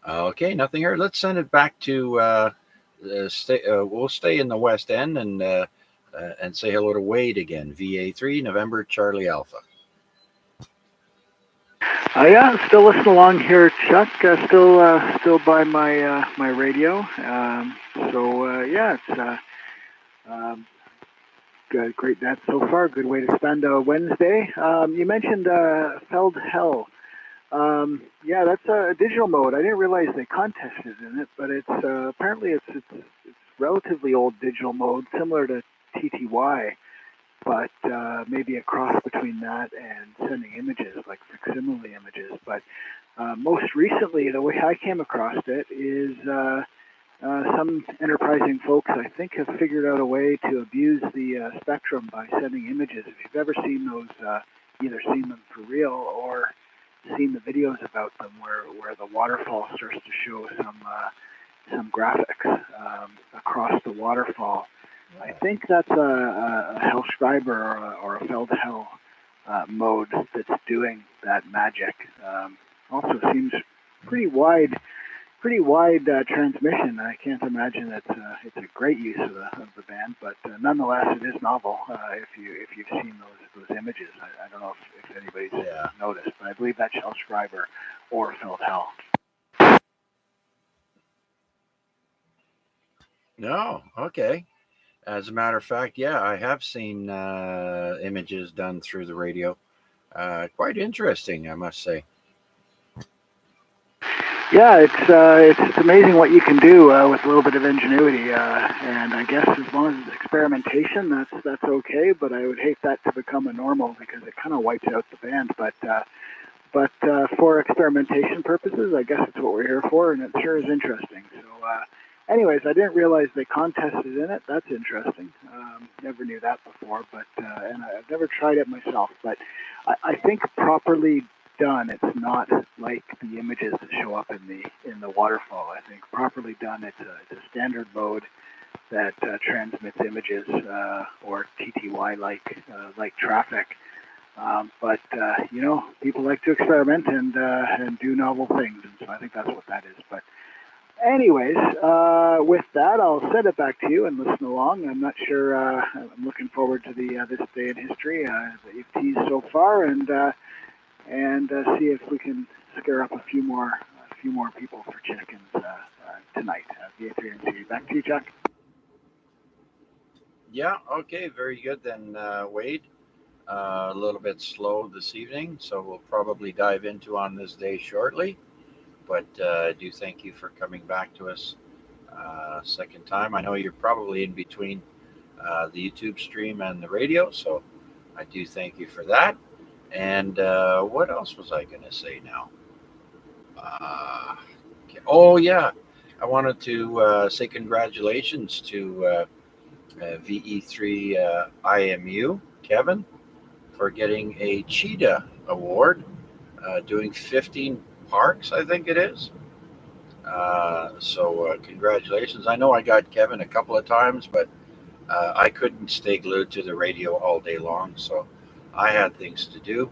Okay, nothing heard. Let's send it back to we'll stay in the West End and say hello to Wade again. VA3 November Charlie Alpha. Yeah, still listening along here, Chuck. Still by my radio. Yeah, it's good, great net so far. Good way to spend a Wednesday. You mentioned Feld Hell. Yeah, that's a digital mode. I didn't realize they contested in it, but it's apparently it's relatively old digital mode, similar to TTY, but maybe a cross between that and sending images, like facsimile images. But most recently, the way I came across it is some enterprising folks, I think, have figured out a way to abuse the spectrum by sending images. If you've ever seen those, either seen them for real or seen the videos about them where the waterfall starts to show some graphics across the waterfall. I think that's a Hellschreiber or a Feld Hell mode that's doing that magic. Also seems pretty wide transmission. I can't imagine that it's a great use of the band, but nonetheless, it is novel. If you've seen those images, I don't know if anybody's noticed, but I believe that's Hellschreiber or Feld Hell. No, okay. As a matter of fact, yeah, I have seen images done through the radio. Quite interesting, I must say. Yeah, it's amazing what you can do with a little bit of ingenuity, and I guess as long as it's experimentation, that's okay. But I would hate that to become a normal because it kind of wipes out the band. But for experimentation purposes, I guess it's what we're here for, and it sure is interesting. So, anyways, I didn't realize they contested in it. That's interesting. Never knew that before, but and I've never tried it myself. But I think properly done, it's not like the images that show up in the waterfall. I think properly done, it's a standard mode that transmits images or TTY like traffic. But people like to experiment and do novel things, and so I think that's what that is. But anyways, with that, I'll send it back to you and listen along. I'm not sure. I'm looking forward to the this day in history that you've teased so far, and see if we can scare up a few more people for chickens tonight. VA3MC. Back to you, Chuck. Yeah, okay, very good then, Wade. A little bit slow this evening, so we'll probably dive into on this day shortly. But I do thank you for coming back to us second time. I know you're probably in between the YouTube stream and the radio, so I do thank you for that. And what else was I going to say now? Oh, yeah. I wanted to say congratulations to VE3 IMU, Kevin, for getting a Cheetah Award, doing 15 parks, I think it is. So congratulations. I know I got Kevin a couple of times, but I couldn't stay glued to the radio all day long. So I had things to do,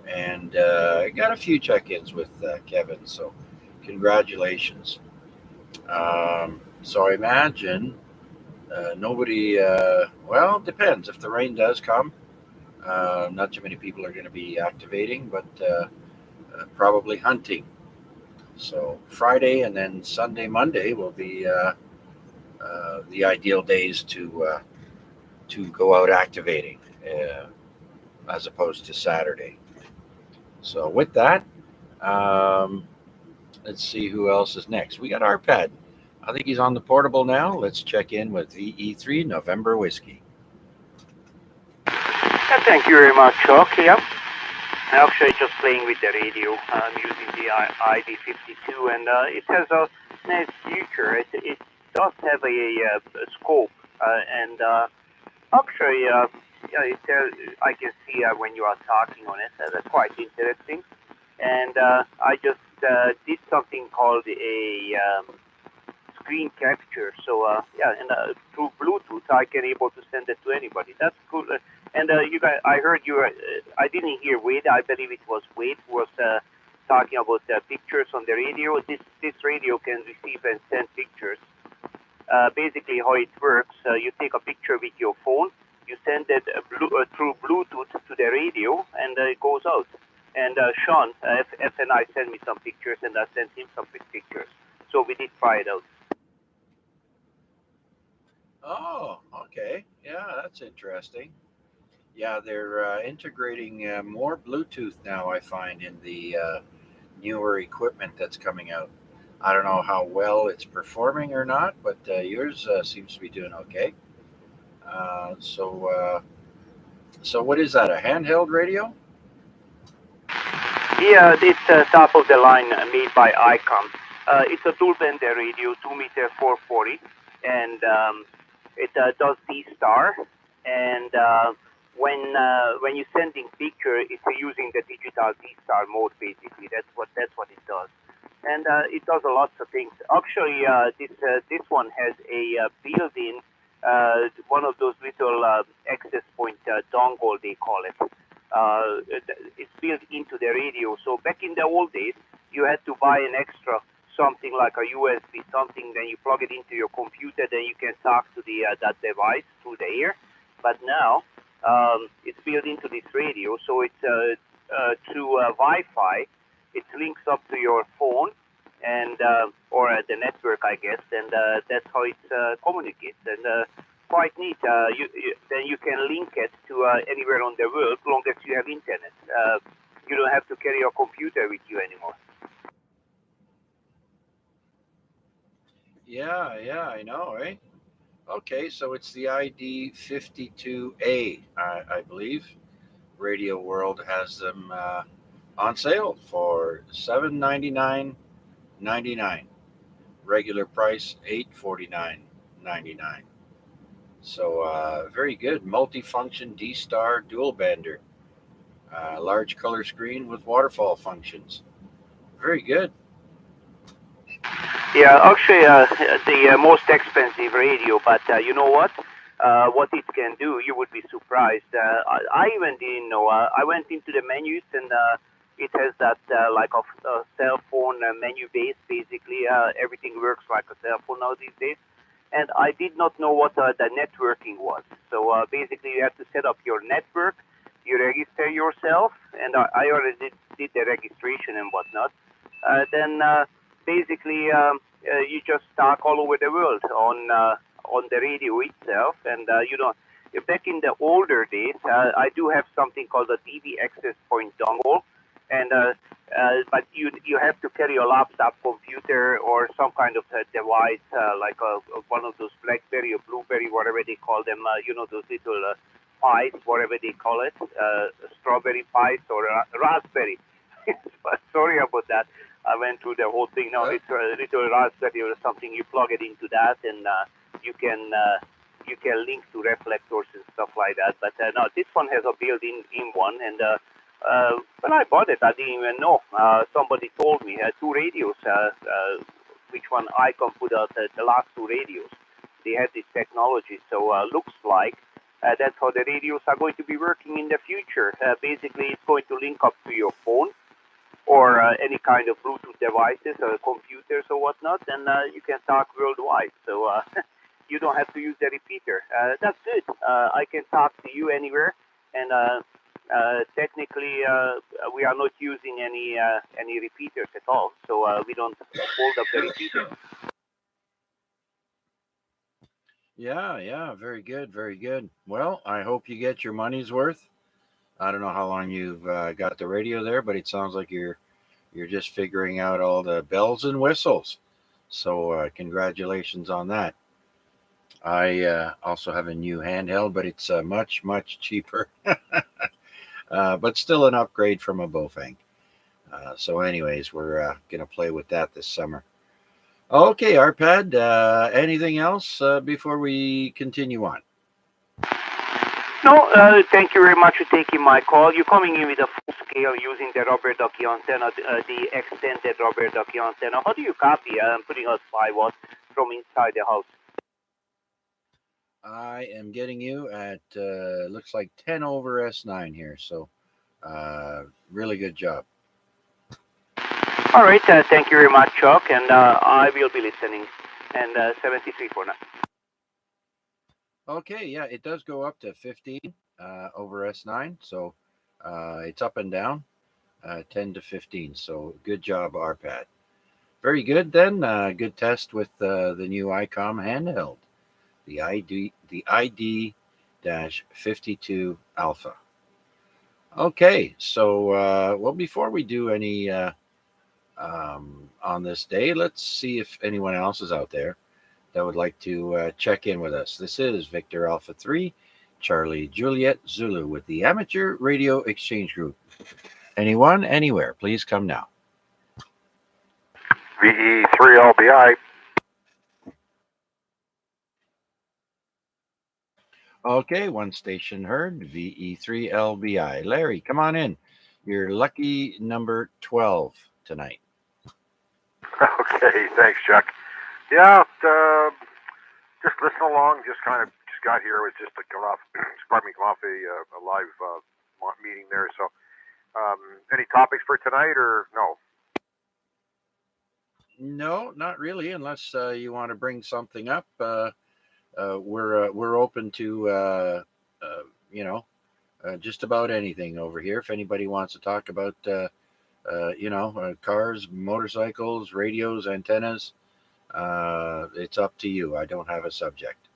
and I got a few check-ins with Kevin. So, congratulations. So I imagine nobody. Well, depends. If the rain does come, not too many people are going to be activating, but probably hunting. So Friday and then Sunday, Monday will be the ideal days to go out activating, as opposed to Saturday. So with that, um, let's see who else is next. We got Arpad. I think he's on the portable now. Let's check in with VE3 November Whiskey. Thank you very much, Chuck. Yeah. I'm actually just playing with the radio. I'm using the ID52, and it has a nice feature. It does have a scope, and actually, yeah, I can see when you are talking on it. That's quite interesting. And I just did something called a screen capture. So yeah, and through Bluetooth, I can able to send it to anybody. That's cool. And you guys, I heard you. I didn't hear Wade. I believe it was Wade who was talking about pictures on the radio. This radio can receive and send pictures. Basically, how it works: you take a picture with your phone, you send it through Bluetooth to the radio, and it goes out. And Sean, FNI, sent me some pictures, and I sent him some pictures. So we did try it out. Oh, okay. Yeah, that's interesting. Yeah, they're integrating more Bluetooth now, I find, in the newer equipment that's coming out. I don't know how well it's performing or not, but yours seems to be doing okay. Uh, so, uh, so what is that? A handheld radio? Yeah, it's top of the line made by ICOM. It's a dual band radio, 2 meter 440, and it does D-Star. And when you're sending picture, it's using the digital D-Star mode. Basically, that's what it does. And it does a lot of things. Actually, this one has a built-in one of those little access point dongle, they call it. It's built into the radio. So back in the old days, you had to buy an extra something like a USB something, then you plug it into your computer, then you can talk to the that device through the air. But now it's built into this radio, so it's through Wi-Fi. It links up to your phone and or the network, I guess, and that's how it communicates. And quite neat. Then you can link it to anywhere on the world, long as you have internet. You don't have to carry your computer with you anymore. Yeah, yeah, I know, right? Okay, so it's the ID 52A, I believe. Radio World has them on sale for $799.99. Regular price $849.99. So very good. Multifunction D-Star dual bander. Large color screen with waterfall functions. Very good. Yeah, actually, the most expensive radio, but you know what? What it can do, you would be surprised. I even didn't know. I went into the menus and it has that like a cell phone menu base. Basically, everything works like a cell phone now these days. And I did not know what the networking was. So basically, you have to set up your network. You register yourself, and I already did the registration and whatnot. Then basically you just talk all over the world on the radio itself, and you know, back in the older days, I do have something called a TV access point dongle, and but you have to carry a laptop computer or some kind of device like one of those BlackBerry or Blueberry, whatever they call them. You know, those little pies, whatever they call it, strawberry pies or raspberry. Sorry about that. I went through the whole thing. Now it's a little raspberry or something. You plug it into that, and you can link to reflectors and stuff like that. But no, this one has a built-in one, and when I bought it, I didn't even know. Somebody told me two radios. Which one I can put out the last two radios. They had this technology, so looks like That's how the radios are going to be working in the future. Basically, it's going to link up to your phone or any kind of Bluetooth devices or computers or whatnot, and you can talk worldwide. So you don't have to use the repeater. That's good. I can talk to you anywhere, and technically we are not using any repeaters at all, so we don't hold up the repeater. Yeah, very good, very good. Well, I hope you get your money's worth. I don't know how long you've got the radio there, but it sounds like you're just figuring out all the bells and whistles. So congratulations on that. I also have a new handheld, but it's much cheaper, but still an upgrade from a Bofang. So, anyways, we're gonna play with that this summer. Okay, Arpad. Anything else before we continue on? No, thank you very much for taking my call. You're coming in with a full scale using the rubber ducky antenna, the extended rubber ducky antenna. How do you copy? I'm putting out 5 watts from inside the house. I am getting you at looks like 10 over S9 here. So, really good job. All right, thank you very much, Chuck, and I will be listening. And 73 for now. Okay, yeah, it does go up to 15 over S9. So, it's up and down, 10 to 15. So, good job, Arpad. Very good then. Good test with the new ICOM handheld, the ID 52 Alpha. Okay, so well, before we do any on this day, let's see if anyone else is out there that would like to check in with us. This is Victor Alpha 3, Charlie Juliet Zulu with the Amateur Radio Exchange Group. Anyone, anywhere, please come now. VE3LBI. Okay, one station heard, VE3LBI. Larry, come on in. You're lucky number 12 tonight. Okay, thanks, Chuck. Yeah, just listen along. Just got here. It was just coming off, come off a live meeting there. So, any topics for tonight or no? No, not really, unless you want to bring something up. We're open to you know just about anything over here. If anybody wants to talk about cars, motorcycles, radios, antennas, it's up to you. I don't have a subject.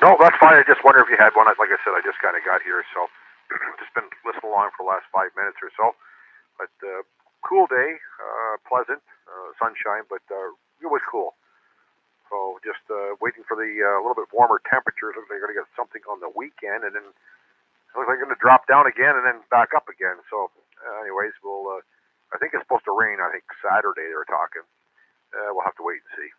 No, that's fine. I just wonder if you had one. Like I said, I just kind of got here, so just been listening along for the last 5 minutes or so. But cool day, pleasant, sunshine, but it was cool. So just waiting for the little bit warmer temperatures. Looks like they're going to get something on the weekend, and then it looks like they're going to drop down again and then back up again. So, anyways, we'll. I think it's supposed to rain. I think Saturday they were talking. We'll have to wait and see.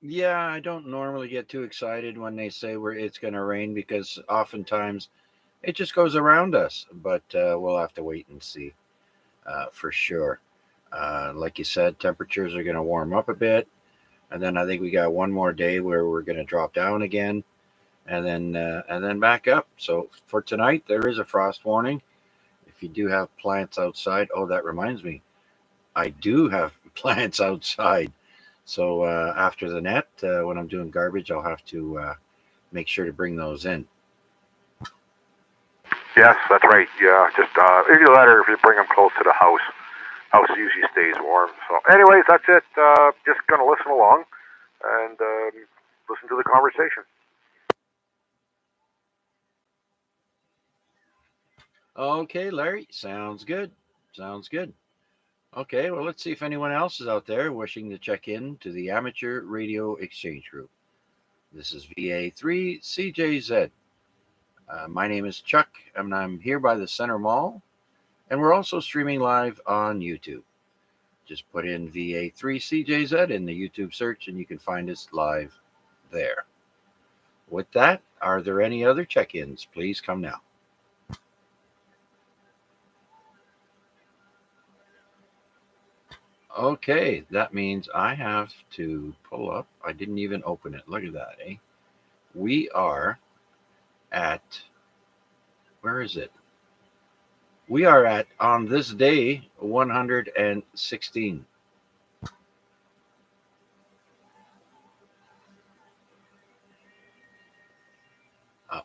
Yeah, I don't normally get too excited when they say it's going to rain because oftentimes it just goes around us. But we'll have to wait and see for sure. Like you said, temperatures are going to warm up a bit, and then I think we got one more day where we're going to drop down again, and then back up. So for tonight, there is a frost warning. If you do have plants outside, oh, that reminds me, I do have plants outside. So after the net, when I'm doing garbage, I'll have to make sure to bring those in. Yes, that's right. Yeah, just if you let her, if you bring them close to the house. House usually stays warm. So, anyways, that's it. Just gonna listen along and listen to the conversation. Okay, Larry, sounds good. Sounds good. Okay, well, let's see if anyone else is out there wishing to check in to the Amateur Radio Exchange Group. This is VA3CJZ. My name is Chuck, and I'm here by the Center Mall, and we're also streaming live on YouTube. Just put in VA3CJZ in the YouTube search, and you can find us live there. With that, are there any other check-ins? Please come now. Okay, that means I have to pull up. I didn't even open it. Look at that, eh? We are at, where is it? We are at, on this day, 116. Uh,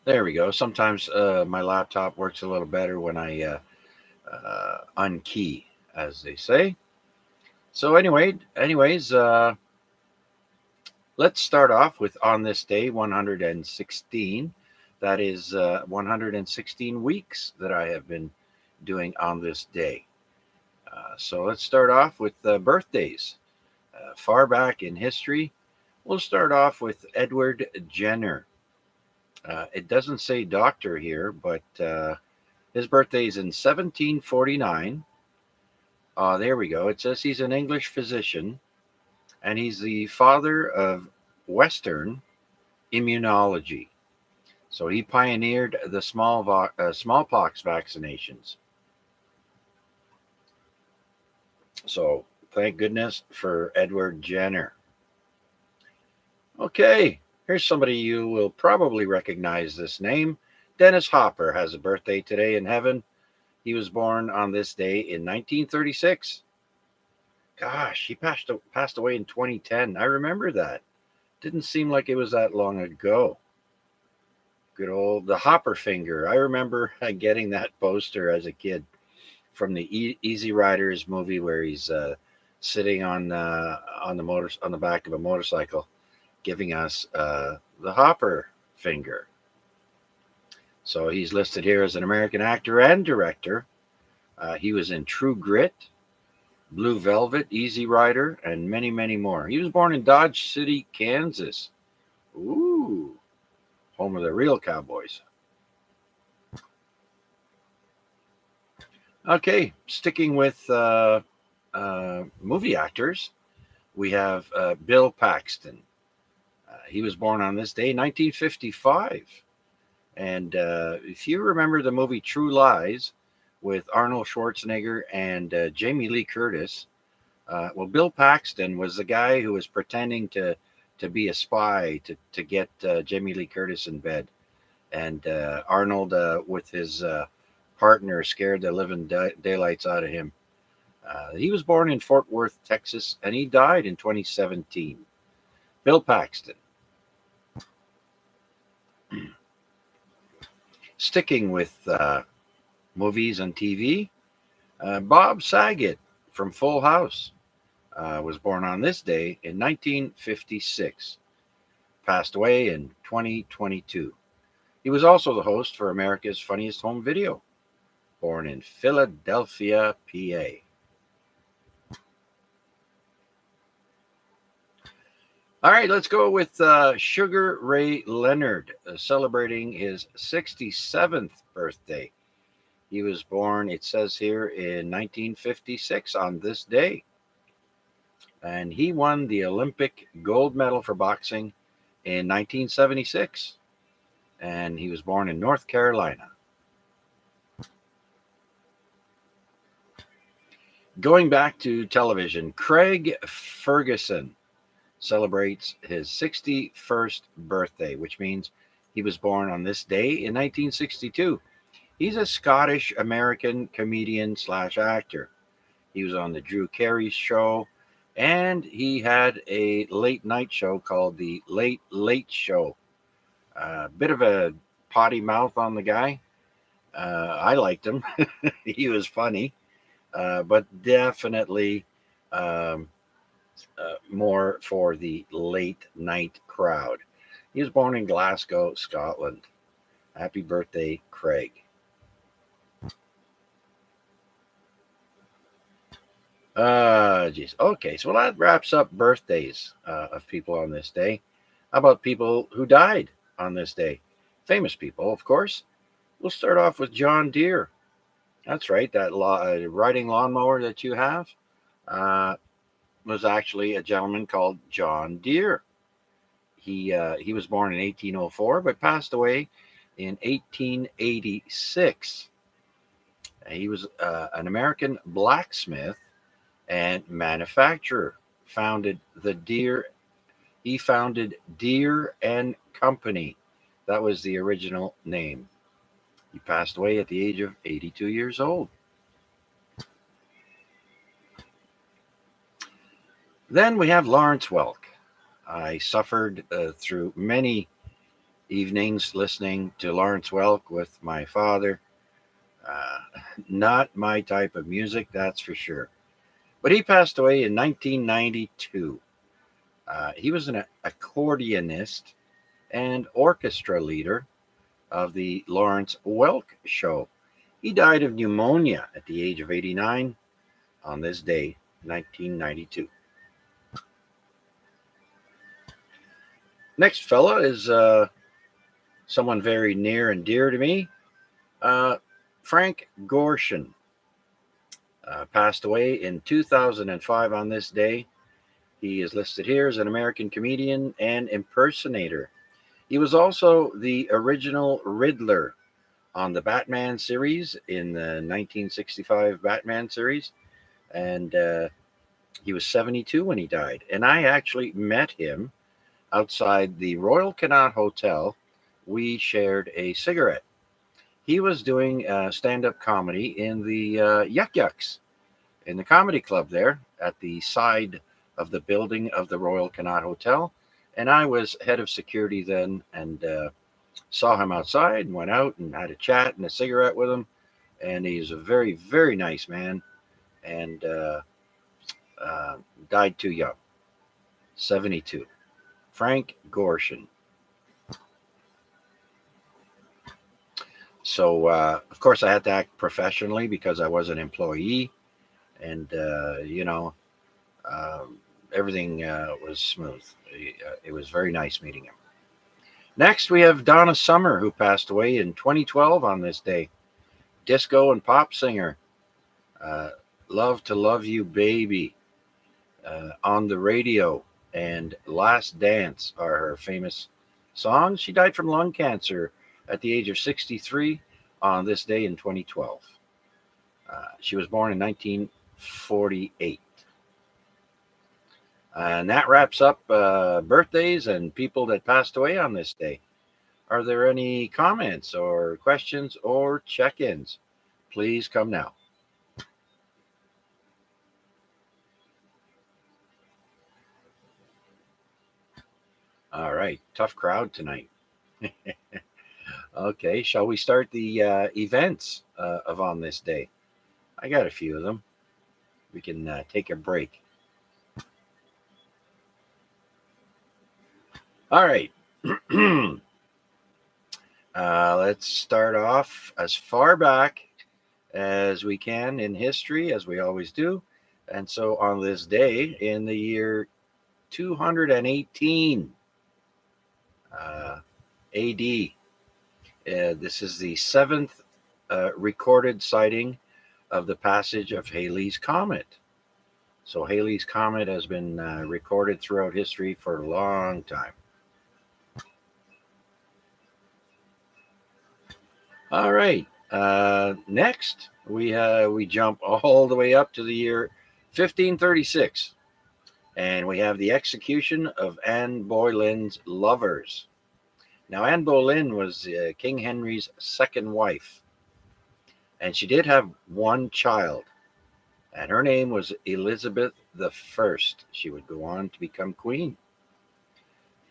there we go. Sometimes my laptop works a little better when I unkey, as they say. So anyways, let's start off with on this day 116. That is 116 weeks that I have been doing on this day. So let's start off with birthdays. Far back in history, we'll start off with Edward Jenner. It doesn't say doctor here, but his birthday is in 1749. There we go. It says he's an English physician, and he's the father of Western immunology. So he pioneered the smallpox vaccinations. So thank goodness for Edward Jenner. Okay, here's somebody you will probably recognize this name. Dennis Hopper has a birthday today in heaven. He was born on this day in 1936. Gosh, he passed away in 2010. I remember that. Didn't seem like it was that long ago. Good old the Hopper finger. I remember getting that poster as a kid from the Easy Riders movie where he's sitting on the back of a motorcycle, giving us the Hopper finger. So he's listed here as an American actor and director. He was in True Grit, Blue Velvet, Easy Rider, and many, many more. He was born in Dodge City, Kansas. Ooh, home of the real cowboys. Okay, sticking with movie actors, we have Bill Paxton. He was born on this day, 1955. And if you remember the movie True Lies with Arnold Schwarzenegger and Jamie Lee Curtis, well, Bill Paxton was the guy who was pretending to be a spy to get Jamie Lee Curtis in bed. And Arnold, with his partner, scared the living daylights out of him. He was born in Fort Worth, Texas, and he died in 2017. Bill Paxton. Sticking with movies and TV, Bob Saget from Full House was born on this day in 1956. Passed away in 2022. He was also the host for America's Funniest Home Video, born in Philadelphia, PA. All right, let's go with Sugar Ray Leonard, celebrating his 67th birthday. He was born, it says here, in 1956 on this day. And he won the Olympic gold medal for boxing in 1976. And he was born in North Carolina. Going back to television, Craig Ferguson celebrates his 61st birthday, which means he was born on this day in 1962. He's a Scottish American comedian / actor. He was on the Drew Carey Show, and he had a late night show called the Late Late Show. Bit of a potty mouth on the guy. I liked him. He was funny, but definitely um, more for the late night crowd. He was born in Glasgow, Scotland. Happy birthday, Craig. Geez. Okay, so that wraps up birthdays of people on this day. How about people who died on this day? Famous people, of course. We'll start off with John Deere. That's right, that riding lawnmower that you have uh, was actually a gentleman called John Deere. He was born in 1804, but passed away in 1886. He was an American blacksmith and manufacturer. Founded the Deere. He founded Deere and Company. That was the original name. He passed away at the age of 82 years old. Then we have Lawrence Welk. I suffered through many evenings listening to Lawrence Welk with my father. Uh, Not my type of music, that's for sure. But he passed away in 1992. He was an accordionist and orchestra leader of the Lawrence Welk Show. He died of pneumonia at the age of 89 on this day, 1992. Next fella is someone very near and dear to me, Frank Gorshin. Passed away in 2005 on this day. He is listed here as an American comedian and impersonator. He was also the original Riddler on the Batman series in the 1965 Batman series. And he was 72 when he died. And I actually met him outside the Royal Canal Hotel. We shared a cigarette. He was doing stand up comedy in the Yuck Yucks in the comedy club there at the side of the building of the Royal Canal Hotel. And I was head of security then and saw him outside and went out and had a chat and a cigarette with him. And he's a very, very nice man and died too young, 72. Frank Gorshin. So, of course, I had to act professionally because I was an employee. And, everything was smooth. It was very nice meeting him. Next, we have Donna Summer, who passed away in 2012 on this day. Disco and pop singer. Love to Love You Baby, On the Radio, and Last Dance are her famous songs. She died from lung cancer at the age of 63 on this day in 2012. She was born in 1948. And that wraps up birthdays and people that passed away on this day. Are there any comments or questions or check-ins? Please come now. All right, tough crowd tonight. Okay, shall we start the events of on this day? I got a few of them. We can take a break. All right. Let's start off as far back as we can in history, as we always do. And so on this day in the year 218 AD, this is the seventh recorded sighting of the passage of Halley's Comet. So Halley's Comet has been recorded throughout history for a long time. All right. Next, we jump all the way up to the year 1536, and we have the execution of Anne Boleyn's lovers. Now, Anne Boleyn was King Henry's second wife, and she did have one child, and her name was Elizabeth I. She would go on to become queen.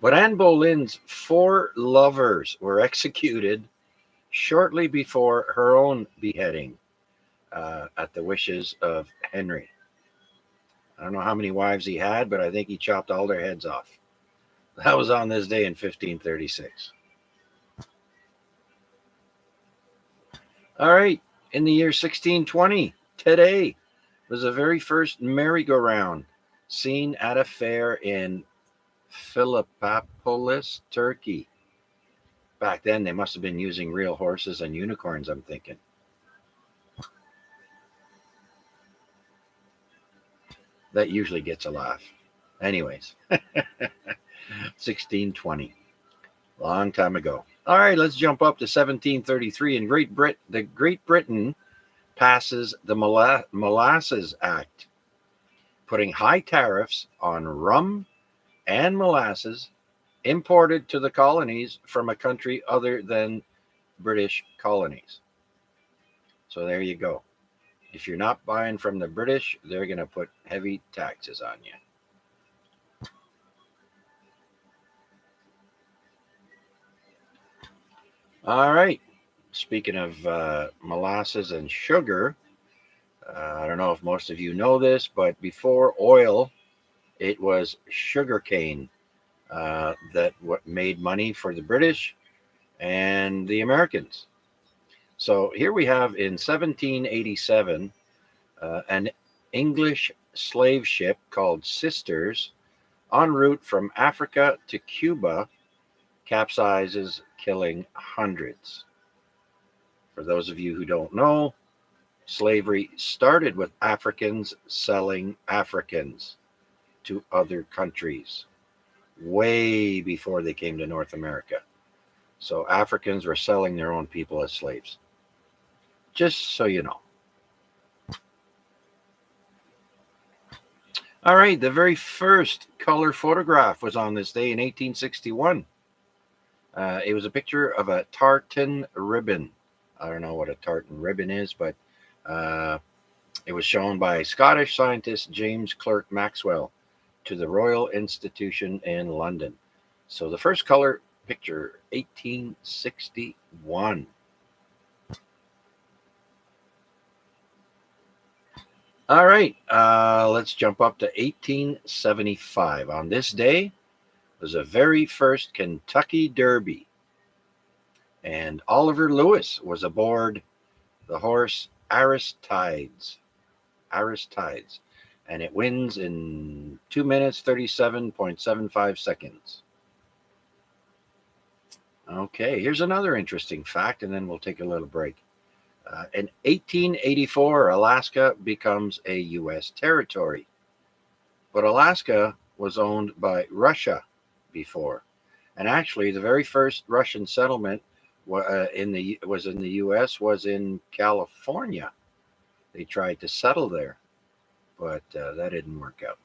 But Anne Boleyn's 4 lovers were executed shortly before her own beheading at the wishes of Henry. I don't know how many wives he had, but I think he chopped all their heads off. That was on this day in 1536. All right, in the year 1620, today was the very first merry-go-round seen at a fair in Philippopolis, Turkey. Back then, they must have been using real horses and unicorns, I'm thinking. That usually gets a laugh. Anyways, 1620. Long time ago. All right, let's jump up to 1733 in Great Britain passes the Molasses Act, putting high tariffs on rum and molasses imported to the colonies from a country other than British colonies. So there you go. If you're not buying from the British, they're going to put heavy taxes on you. All right. Speaking of molasses and sugar, I don't know if most of you know this, but before oil, it was sugarcane that made money for the British and the Americans. So here we have in 1787 an English slave ship called Sisters en route from Africa to Cuba capsizes, killing hundreds. For those of you who don't know, slavery started with Africans selling Africans to other countries way before they came to North America. So Africans were selling their own people as slaves. Just so you know. All right, the very first color photograph was on this day in 1861. It was a picture of a tartan ribbon. I don't know what a tartan ribbon is, but it was shown by Scottish scientist James Clerk Maxwell to the Royal Institution in London. So the first color picture, 1861. All right, let's jump up to 1875. On this day was the very first Kentucky Derby, and Oliver Lewis was aboard the horse Aristides, and it wins in 2 minutes 37.75 seconds. Okay, here's another interesting fact, and then we'll take a little break. In 1884, Alaska becomes a U.S. territory, but Alaska was owned by Russia before, and actually, the very first Russian settlement was in the U.S. was in California. They tried to settle there, but that didn't work out.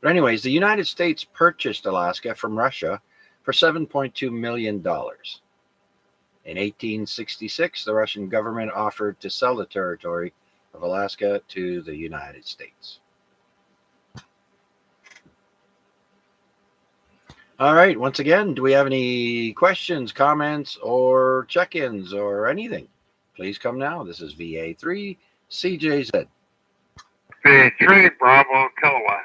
But anyways, the United States purchased Alaska from Russia for $7.2 million. In 1866, the Russian government offered to sell the territory of Alaska to the United States. All right, once again, do we have any questions, comments, or check-ins or anything? Please come now. This is VA3 CJZ. VA3 Bravo Kilowatt.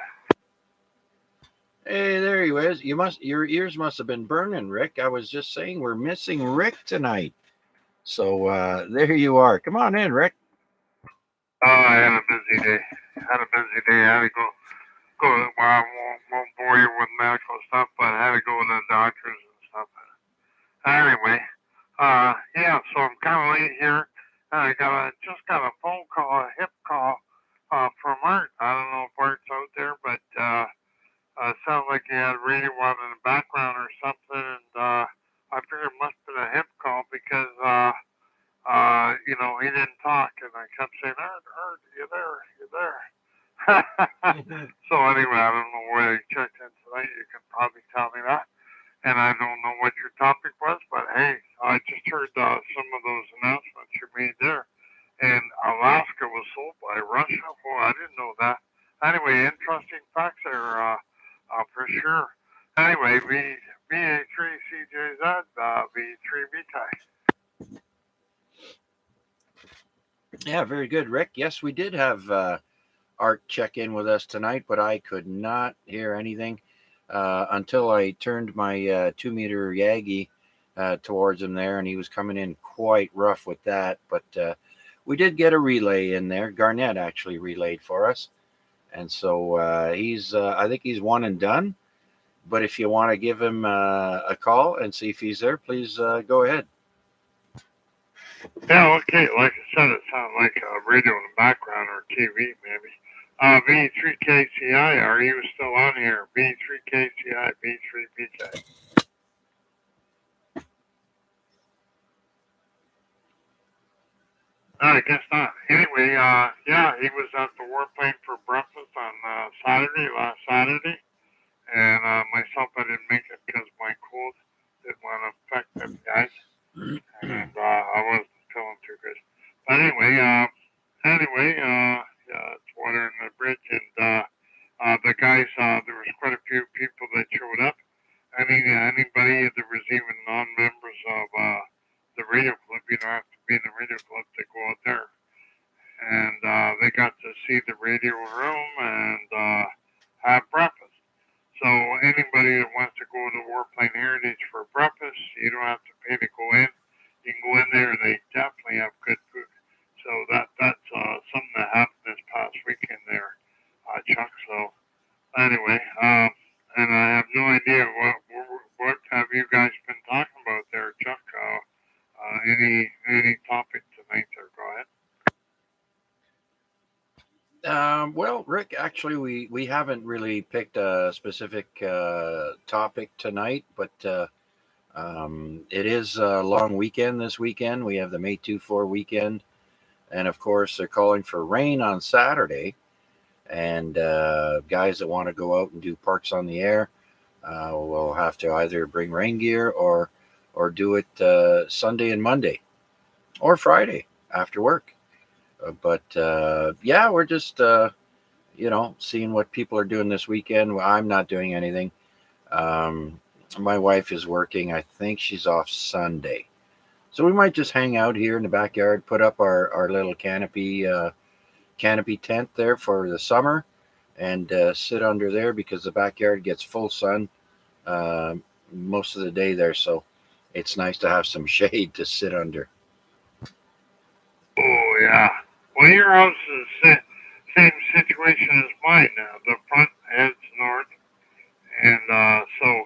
Hey, there he is. Your ears must have been burning, Rick. I was just saying we're missing Rick tonight. So there you are. Come on in, Rick. Oh, I had a busy day. I had to go. Well, I won't bore you with medical stuff, but I had to go to the doctors and stuff. Anyway, yeah. So I'm kind of late here. I just got a phone call, a hip call, from Art. I don't know if Art's out there, but sounds like he had radio on in the background or something, and I figured it must have been a hip call because he didn't talk, and I kept saying, Art, you there, you there. So anyway, I don't know where you checked in tonight. You can probably tell me that. And I don't know what your topic was, but hey, I just heard some of those announcements you made there. And Alaska was sold by Russia. Well, I didn't know that. Anyway, interesting facts there, for sure. Anyway, VA3CJZ, V3BTI. Yeah, very good, Rick. Yes, we did have Art check in with us tonight, but I could not hear anything until I turned my 2-meter Yagi towards him there, and he was coming in quite rough with that. But we did get a relay in there. Garnett actually relayed for us, and so I think he's one and done. But if you want to give him a call and see if he's there, please go ahead. Yeah, okay. Like I said, it sounded like a radio in the background or TV, maybe. V3KCI, are you still on here? V3KCI, V3BK. I guess not. Anyway, yeah, he was at the warplane for breakfast on last Saturday, and myself, I didn't make it because my cold didn't want to affect them guys, and I wasn't feeling too good. But yeah, it's water in the bridge, and the guys, there was quite a few people that showed up. Anybody that was even non-members of the radio club, you don't have to be in the radio club to go out there. And they got to see the radio room and have breakfast. So anybody that wants to go to Warplane Heritage for breakfast, you don't have to pay to go in. You can go in there, and they definitely have good food. So that's something that happened this past weekend there, Chuck. So anyway, and I have no idea what have you guys been talking about there, Chuck. Any topic tonight there? Go ahead. Well, Rick, actually, we haven't really picked a specific topic tonight, but it is a long weekend this weekend. We have the May 2-4 weekend, and of course, they're calling for rain on Saturday. And guys that want to go out and do Parks on the Air will have to either bring rain gear or do it Sunday and Monday or Friday after work. But yeah, we're just seeing what people are doing this weekend. Well, I'm not doing anything. My wife is working. I think she's off Sunday, so we might just hang out here in the backyard, put up our little canopy tent there for the summer, and sit under there because the backyard gets full sun most of the day there. So it's nice to have some shade to sit under. Oh yeah. Well, your house is the same situation as mine now. The front heads north, and so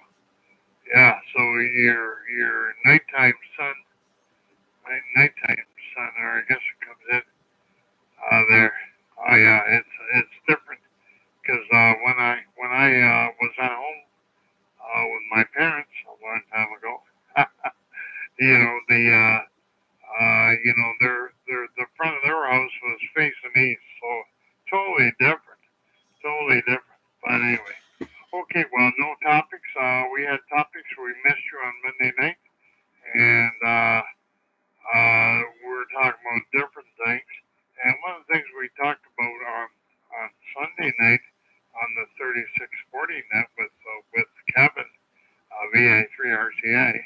yeah. So your nighttime sun, or I guess it comes in there. Oh yeah, it's different because when I was at home with my parents a long time ago, the the front of their house was facing east, so totally different, totally different. But anyway, okay, well, no topics. We had topics. We missed you on Monday night, and we were talking about different things. And one of the things we talked about on Sunday night on the 3640 net with Kevin, VA3 RCA,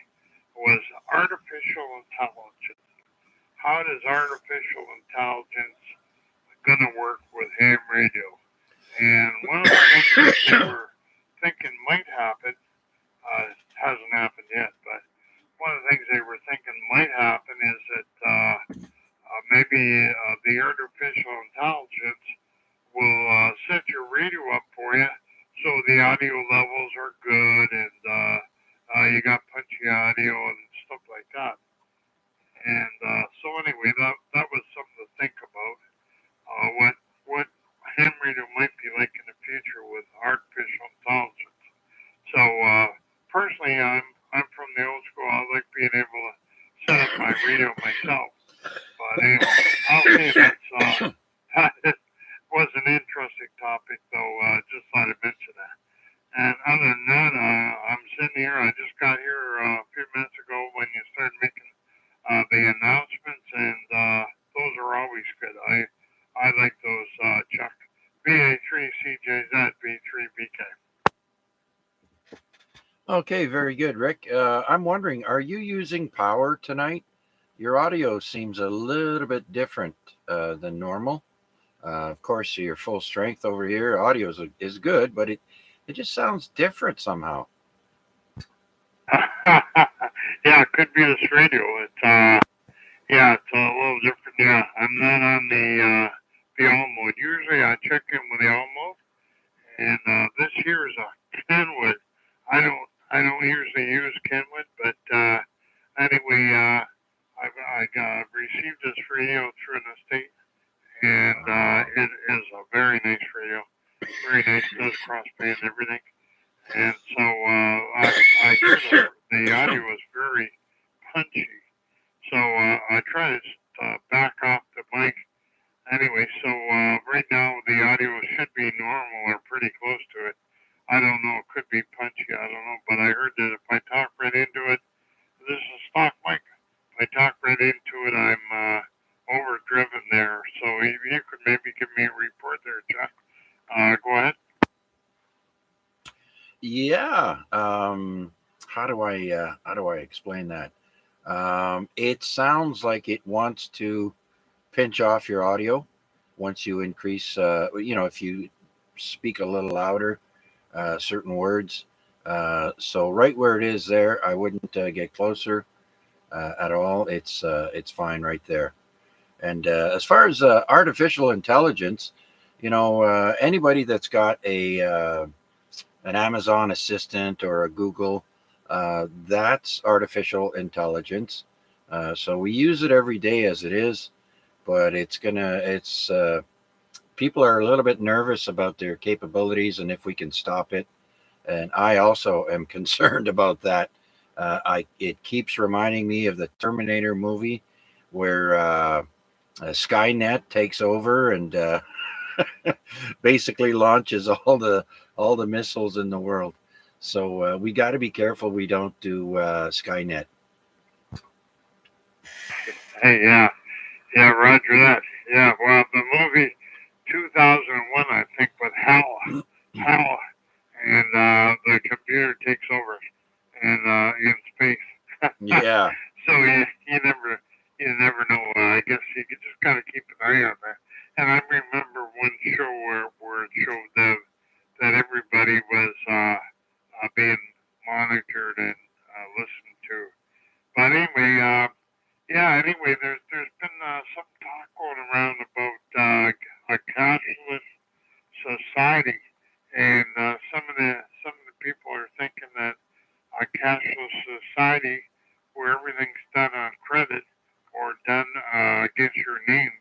was artificial intelligence. How does artificial intelligence going to work with ham radio? And one of the things that they were thinking might happen hasn't happened yet, but one of the things they were thinking might happen is that maybe the artificial intelligence will set your radio up for you so the audio levels are good and you got punchy audio and stuff like that. And so anyway, that was something to think about. What ham radio might be like in the future with artificial intelligence. So personally, I'm from the old school. I like being able to set up my radio myself. But anyway, I'll say that was an interesting topic, though. Just thought I'd mention that. And other than that, I'm sitting here. I just got here a few minutes ago when you started making the announcements, and those are always good. I like those, Chuck. BA3 CJZ, B3 BK. Okay, very good, Rick. I'm wondering, are you using power tonight? Your audio seems a little bit different than normal. Of course, your full strength over here, audio is good, but it just sounds different somehow. Yeah, it could be this radio. Yeah, it's a little different. Yeah, I'm not on the all mode. Usually I check in with the all mode, and this here is a Kenwood. I don't usually use Kenwood, but anyway, I received this radio through an estate, and it is a very nice radio. Very nice, does crossplay and everything. And so I hear the audio is very punchy. So I try to back off the mic right into it. This is stock mic. If I talk right into it, I'm overdriven there. So you could maybe give me a report there, Chuck. Go ahead. Yeah. How do I explain that? It sounds like it wants to pinch off your audio once you increase. If you speak a little louder, certain words. So right where it is there, I wouldn't get closer at all. It's fine right there. And as far as artificial intelligence, anybody that's got an Amazon assistant or a Google, that's artificial intelligence. So we use it every day as it is, but it's people are a little bit nervous about their capabilities and if we can stop it. And I also am concerned about that. It keeps reminding me of the Terminator movie where Skynet takes over and basically launches all the missiles in the world. So we got to be careful we don't do Skynet. Hey, yeah, Roger that. Yeah, well, the movie 2001, I think, with Hal, and the computer takes over, and in space. Yeah. So you never know. I guess you just gotta keep an eye on that. And I remember one show where it showed that everybody was being monitored and listened to. But anyway, yeah. Anyway, there's been some talk going around about a cashless society, and some of the people are thinking that a cashless society where everything's done on credit or done against your name,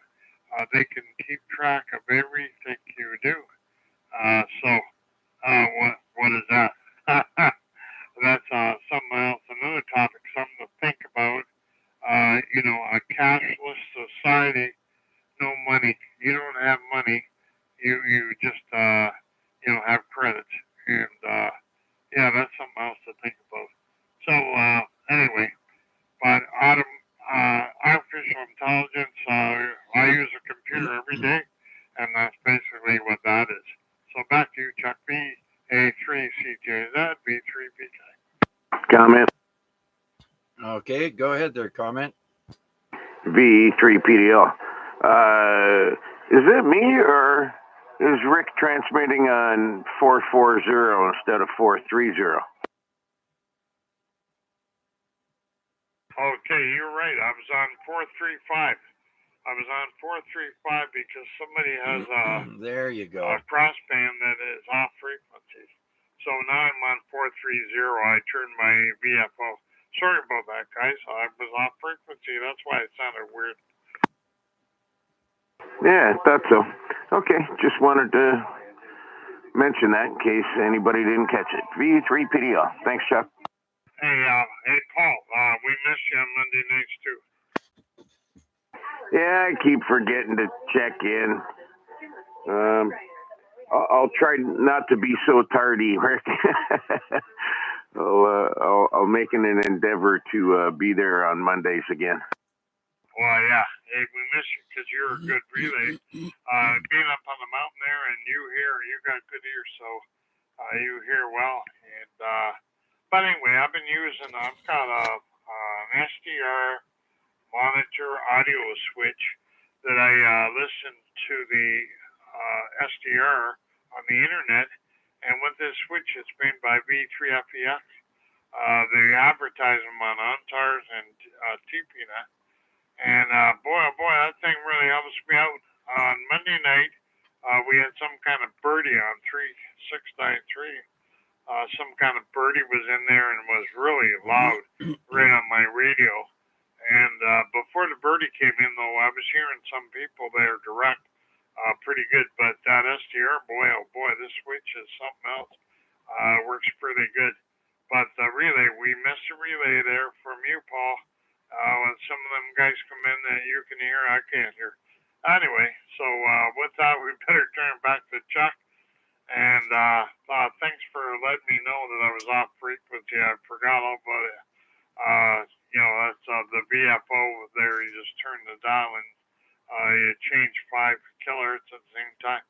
they can keep track of everything you do. What is that? That's something else, another topic, something to think about. A cashless society, no money. You don't have money. You just have credits, and yeah, that's something else to think about. So anyway, but artificial intelligence, I use a computer every day, and that's basically what that is. So back to you, Chuck. B A3CJ, that B3PK. Comment. Okay, go ahead there. Comment. V3PDL. Is it me or is Rick transmitting on 440 instead of 430? Okay, you're right. I was on 435. I was on 435 because somebody has There you go. a crossband that is off frequency. So now I'm on 430. I turned my VFO. Sorry about that, guys. I was off frequency. That's why it sounded weird. Yeah, thought so. Okay, just wanted to mention that in case anybody didn't catch it. V3PDL. Thanks, Chuck. Hey, Paul. We miss you on Monday nights too. Yeah, I keep forgetting to check in. I'll try not to be so tardy, Rick. I'll make it an endeavor to be there on Mondays again. Well, yeah. Hey, we miss you because you're a good relay. Being up on the mountain there, and you got good ears, so you hear well. And but anyway, I've got an SDR monitor audio switch that I listen to the SDR on the internet, and with this switch, it's made by V3FEX. They advertise them on OnTars and TPNet. And boy, oh boy, that thing really helps me out. On Monday night, we had some kind of birdie on 3693. Some kind of birdie was in there and was really loud right on my radio. And before the birdie came in, though, I was hearing some people there direct pretty good. But that SDR, boy, oh boy, this switch is something else. Works pretty good. But the relay, we missed a relay there from you, Paul. When some of them guys come in that you can hear, I can't hear. Anyway, so with that, we better turn back to Chuck. And thanks for letting me know that I was off frequency. I forgot all about it. the VFO there, you just turn the dial and you change 5 kilohertz at the same time.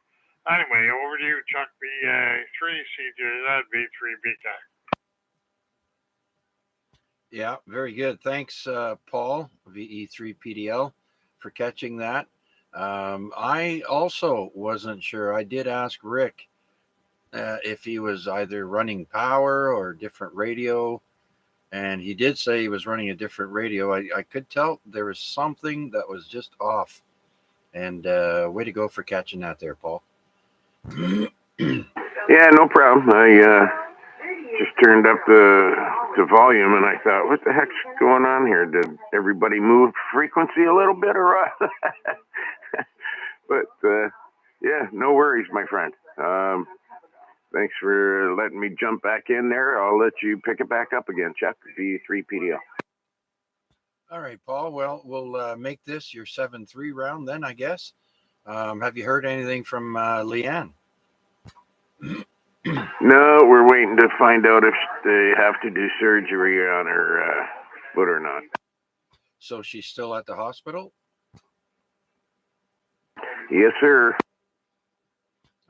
Anyway, over to you, Chuck. VA3 CJZ V3BK. Yeah, very good. Thanks, Paul, VE3PDL, for catching that. I also wasn't sure. I did ask Rick if he was either running power or different radio, and he did say he was running a different radio. I could tell there was something that was just off, and way to go for catching that there, Paul. Yeah, no problem. I just turned up the volume, and I thought, what the heck's going on here? Did everybody move frequency a little bit, or what? But yeah, no worries, my friend. Thanks for letting me jump back in there. I'll let you pick it back up again, Chuck. V3PDL. All right, Paul. Well, we'll make this your 7-3 round then, I guess. Have you heard anything from Leanne? No, we're waiting to find out if they have to do surgery on her foot or not. So she's still at the hospital? Yes, sir.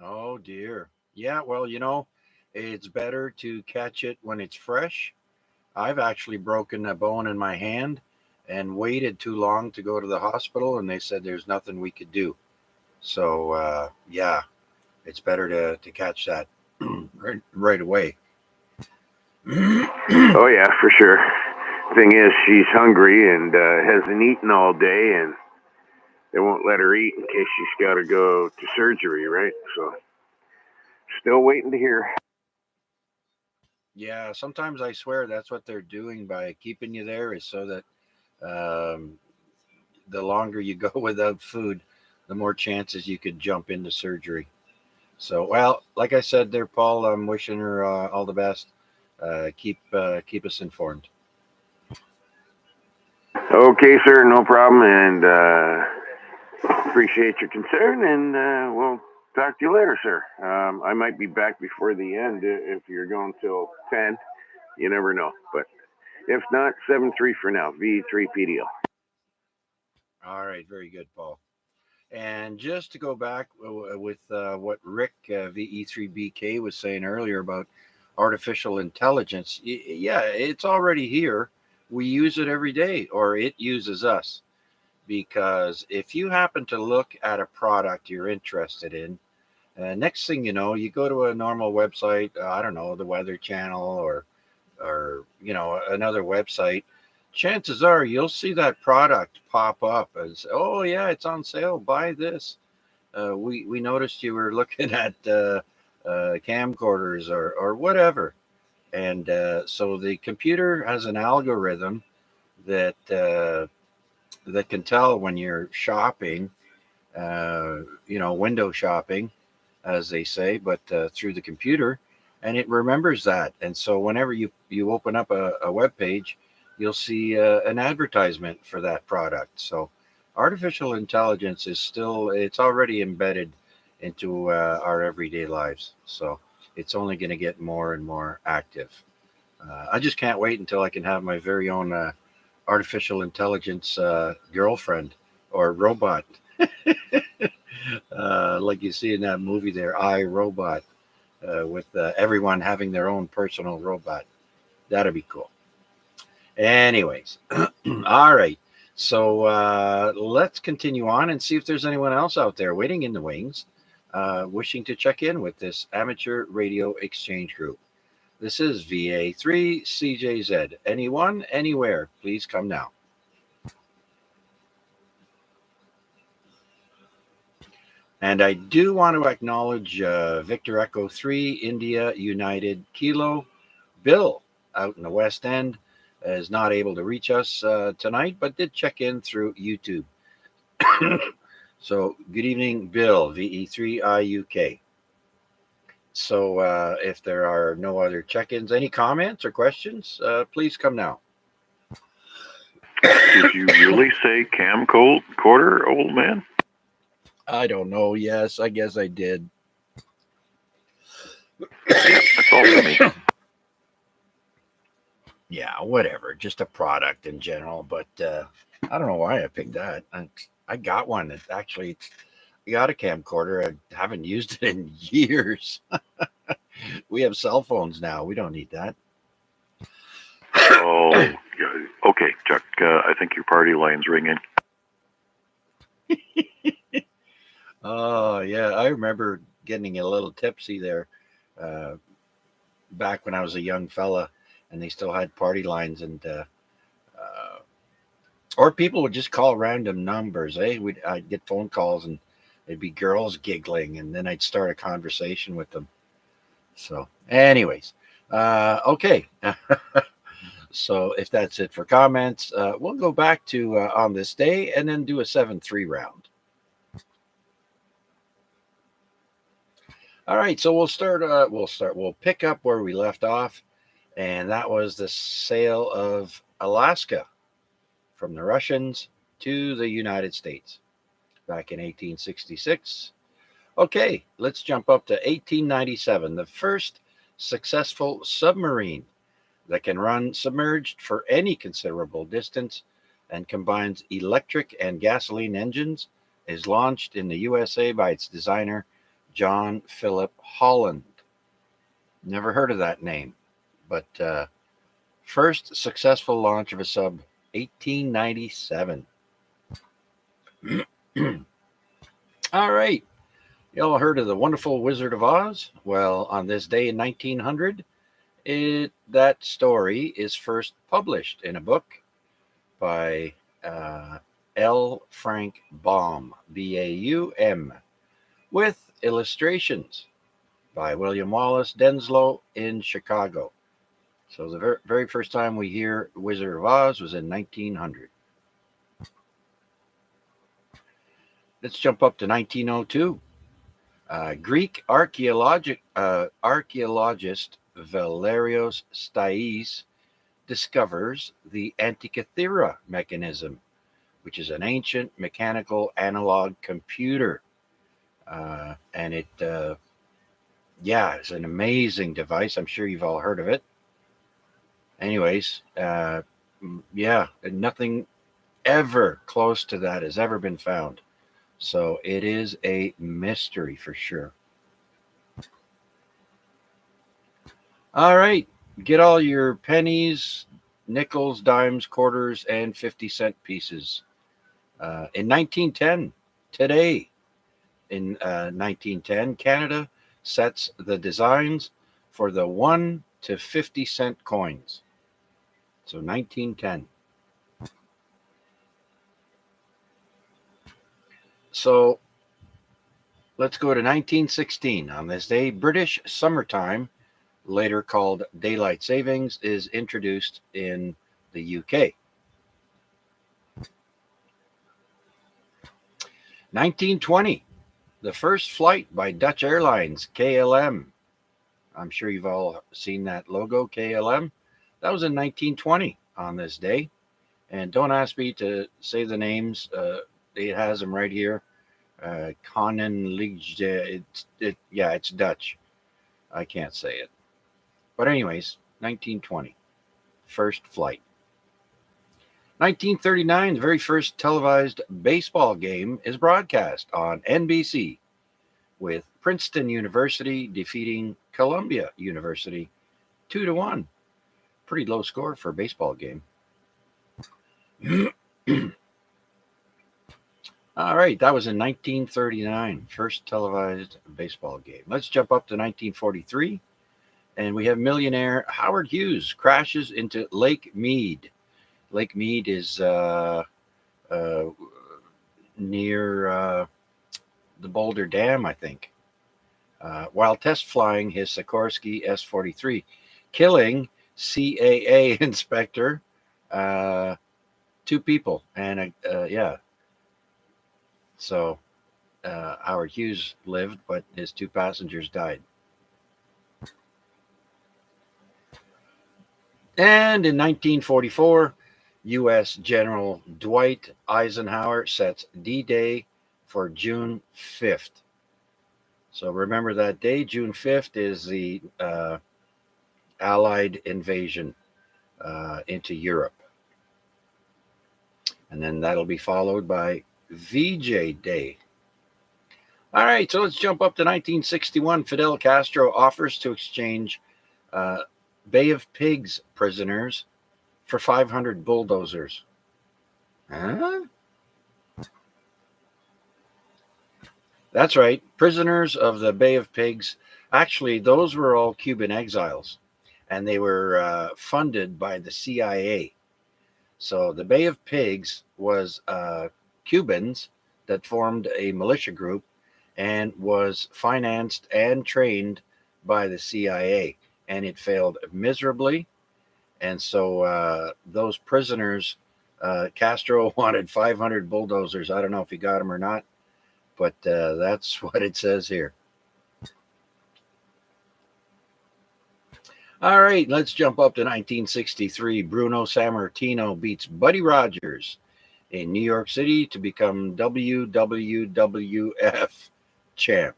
Oh, dear. Yeah, well, it's better to catch it when it's fresh. I've actually broken a bone in my hand and waited too long to go to the hospital, and they said there's nothing we could do. So, yeah, it's better to catch that right away. Oh, yeah, for sure. Thing is, she's hungry and hasn't eaten all day, and they won't let her eat in case she's got to go to surgery, right? So, still waiting to hear. Yeah, sometimes I swear that's what they're doing by keeping you there, is so that the longer you go without food, the more chances you could jump into surgery. So, well, like I said there, Paul, I'm wishing her all the best. Keep us informed. Okay, sir, no problem, and appreciate your concern, and we'll talk to you later, sir. I might be back before the end if you're going till 10. You never know, but if not, 7-3 for now. V3PDL. All right, very good, Paul. And just to go back with what Rick VE3BK was saying earlier about artificial intelligence, yeah, it's already here. We use it every day, or it uses us. Because if you happen to look at a product you're interested in, next thing you know, you go to a normal website, I don't know, the Weather Channel or another website. Chances are you'll see that product pop up as, oh yeah, it's on sale. Buy this. We noticed you were looking at camcorders or whatever, and so the computer has an algorithm that that can tell when you're shopping, window shopping, as they say, but through the computer, and it remembers that. And so whenever you open up a web page, you'll see an advertisement for that product. So artificial intelligence it's already embedded into our everyday lives. So it's only going to get more and more active. I just can't wait until I can have my very own artificial intelligence girlfriend or robot. Like you see in that movie there, I, Robot, with everyone having their own personal robot. That'd be cool. Anyways, all right. So let's continue on and see if there's anyone else out there waiting in the wings, wishing to check in with this amateur radio exchange group. This is VA3 CJZ. Anyone, anywhere, please come now. And I do want to acknowledge Victor Echo 3, India United Kilo. Bill out in the West End is not able to reach us tonight, but did check in through YouTube. So good evening, Bill, VE3IUK. So if there are no other check-ins, any comments or questions, please come now. Did you really say camcorder, old man? I don't know. Yes, I guess I did. Yep, that's all for me. Yeah, whatever. Just a product in general. But I don't know why I picked that. I got one. It actually, I got a camcorder. I haven't used it in years. We have cell phones now. We don't need that. Oh, yeah. Okay, Chuck. I think your party line's ringing. Oh, yeah. I remember getting a little tipsy there uh, back when I was a young fella, and they still had party lines, and or people would just call random numbers. I'd get phone calls, and there'd be girls giggling, and then I'd start a conversation with them. So, anyways, okay. So if that's it for comments, we'll go back to on this day and then do a 7-3 round. All right, so we'll start. We'll pick up where we left off, and that was the sale of Alaska from the Russians to the United States back in 1866. Okay, let's jump up to 1897. The first successful submarine that can run submerged for any considerable distance and combines electric and gasoline engines is launched in the USA by its designer, John Philip Holland. Never heard of that name, but first successful launch of a sub, 1897. All right. Y'all heard of the wonderful Wizard of Oz? Well, on this day in 1900, that story is first published in a book by uh, L. Frank Baum, Baum, with illustrations by William Wallace Denslow in Chicago. So the very first time we hear Wizard of Oz was in 1900. Let's jump up to 1902. Greek archaeologist Valerios Stais discovers the Antikythera mechanism, which is an ancient mechanical analog computer. And it's an amazing device. I'm sure you've all heard of it. Anyways, nothing ever close to that has ever been found. So it is a mystery for sure. All right, get all your pennies, nickels, dimes, quarters, and 50-cent pieces. In 1910, today, in 1910, Canada sets the designs for the 1 to 50-cent coins. So 1910. So let's go to 1916. On this day, British summertime, later called daylight savings, is introduced in the UK. 1920, the first flight by Dutch Airlines, KLM. I'm sure you've all seen that logo, KLM. That was in 1920 on this day. And don't ask me to say the names. It has them right here. Koninklijke. It's Dutch. I can't say it. But anyways, 1920, first flight. 1939, the very first televised baseball game is broadcast on NBC, with Princeton University defeating Columbia University 2-1. Pretty low score for a baseball game. All right, that was in 1939, first televised baseball game. Let's jump up to 1943, and we have millionaire Howard Hughes crashes into Lake Mead. Lake Mead is near the Boulder Dam, I think, while test flying his Sikorsky S-43, killing CAA inspector, 2 people, and So Howard Hughes lived, but his 2 passengers died. And in 1944, U.S. General Dwight Eisenhower sets D-Day for June 5th. So remember that day, June 5th, is the Allied invasion into Europe. And then that'll be followed by VJ Day. All right, so let's jump up to 1961. Fidel Castro offers to exchange Bay of Pigs prisoners for 500 bulldozers. Huh? That's right, prisoners of the Bay of Pigs. Actually, those were all Cuban exiles, and they were funded by the CIA. So the Bay of Pigs was Cubans that formed a militia group and was financed and trained by the CIA, and it failed miserably. And so those prisoners, Castro wanted 500 bulldozers. I don't know if he got them or not, but that's what it says here. All right, let's jump up to 1963. Bruno Sammartino beats Buddy Rogers in New York City to become WWWF champ.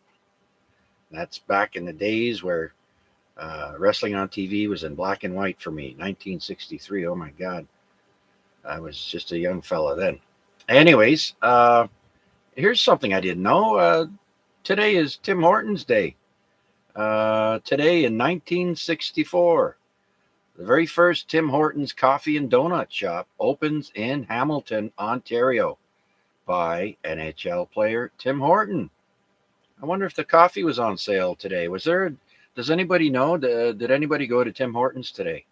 That's back in the days where wrestling on TV was in black and white for me. 1963. Oh my God. I was just a young fella then. Anyways, here's something I didn't know. Today is Tim Hortons Day. Today in 1964, the very first Tim Hortons coffee and donut shop opens in Hamilton, Ontario by NHL player Tim Horton. I wonder if the coffee was on sale today. Was there? Does anybody know? Did anybody go to Tim Hortons today?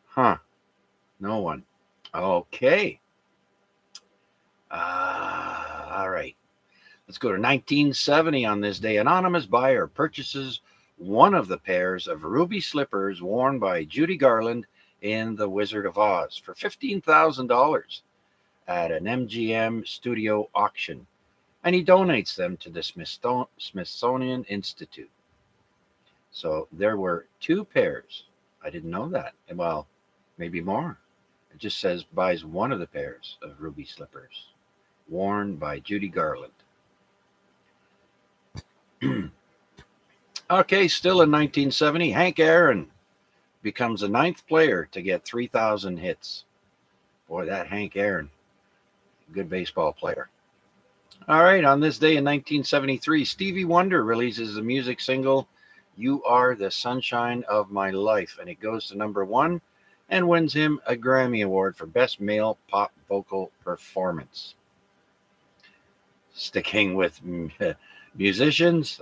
Huh. No one. Okay. All right. Let's go to 1970 on this day. Anonymous buyer purchases one of the pairs of ruby slippers worn by Judy Garland in The Wizard of Oz for $15,000 at an MGM studio auction, and he donates them to the Smithsonian Institute. So there were two pairs. I didn't know that. Well, maybe more. It just says buys one of the pairs of ruby slippers worn by Judy Garland. Okay, still in 1970, Hank Aaron becomes the 9th player to get 3,000 hits. Boy, that Hank Aaron, good baseball player. All right, on this day in 1973, Stevie Wonder releases the music single, You Are the Sunshine of My Life, and it goes to #1 and wins him a Grammy Award for Best Male Pop Vocal Performance. Sticking with musicians,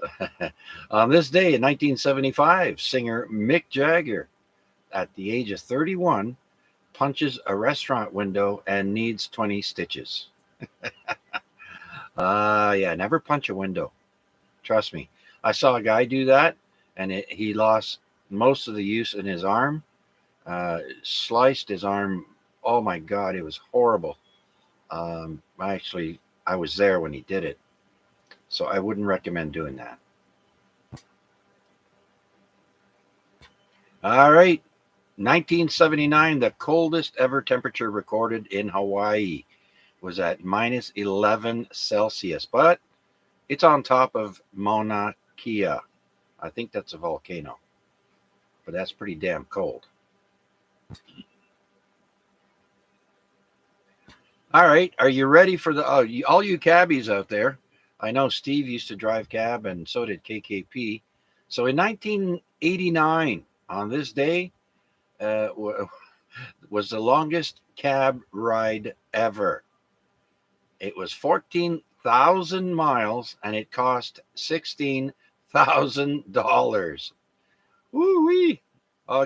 on this day in 1975, singer Mick Jagger, at the age of 31, punches a restaurant window and needs 20 stitches. Yeah, never punch a window. Trust me. I saw a guy do that, and he lost most of the use in his arm, sliced his arm. Oh my God, it was horrible. I was there when he did it, so I wouldn't recommend doing that. All right, 1979, the coldest ever temperature recorded in Hawaii was at -11 Celsius, but it's on top of Mauna Kea. I think that's a volcano, but that's pretty damn cold. All right, are you ready for all you cabbies out there? I know Steve used to drive cab, and so did KKP. So in 1989, on this day, was the longest cab ride ever. It was 14,000 miles, and it cost $16,000. Woo wee!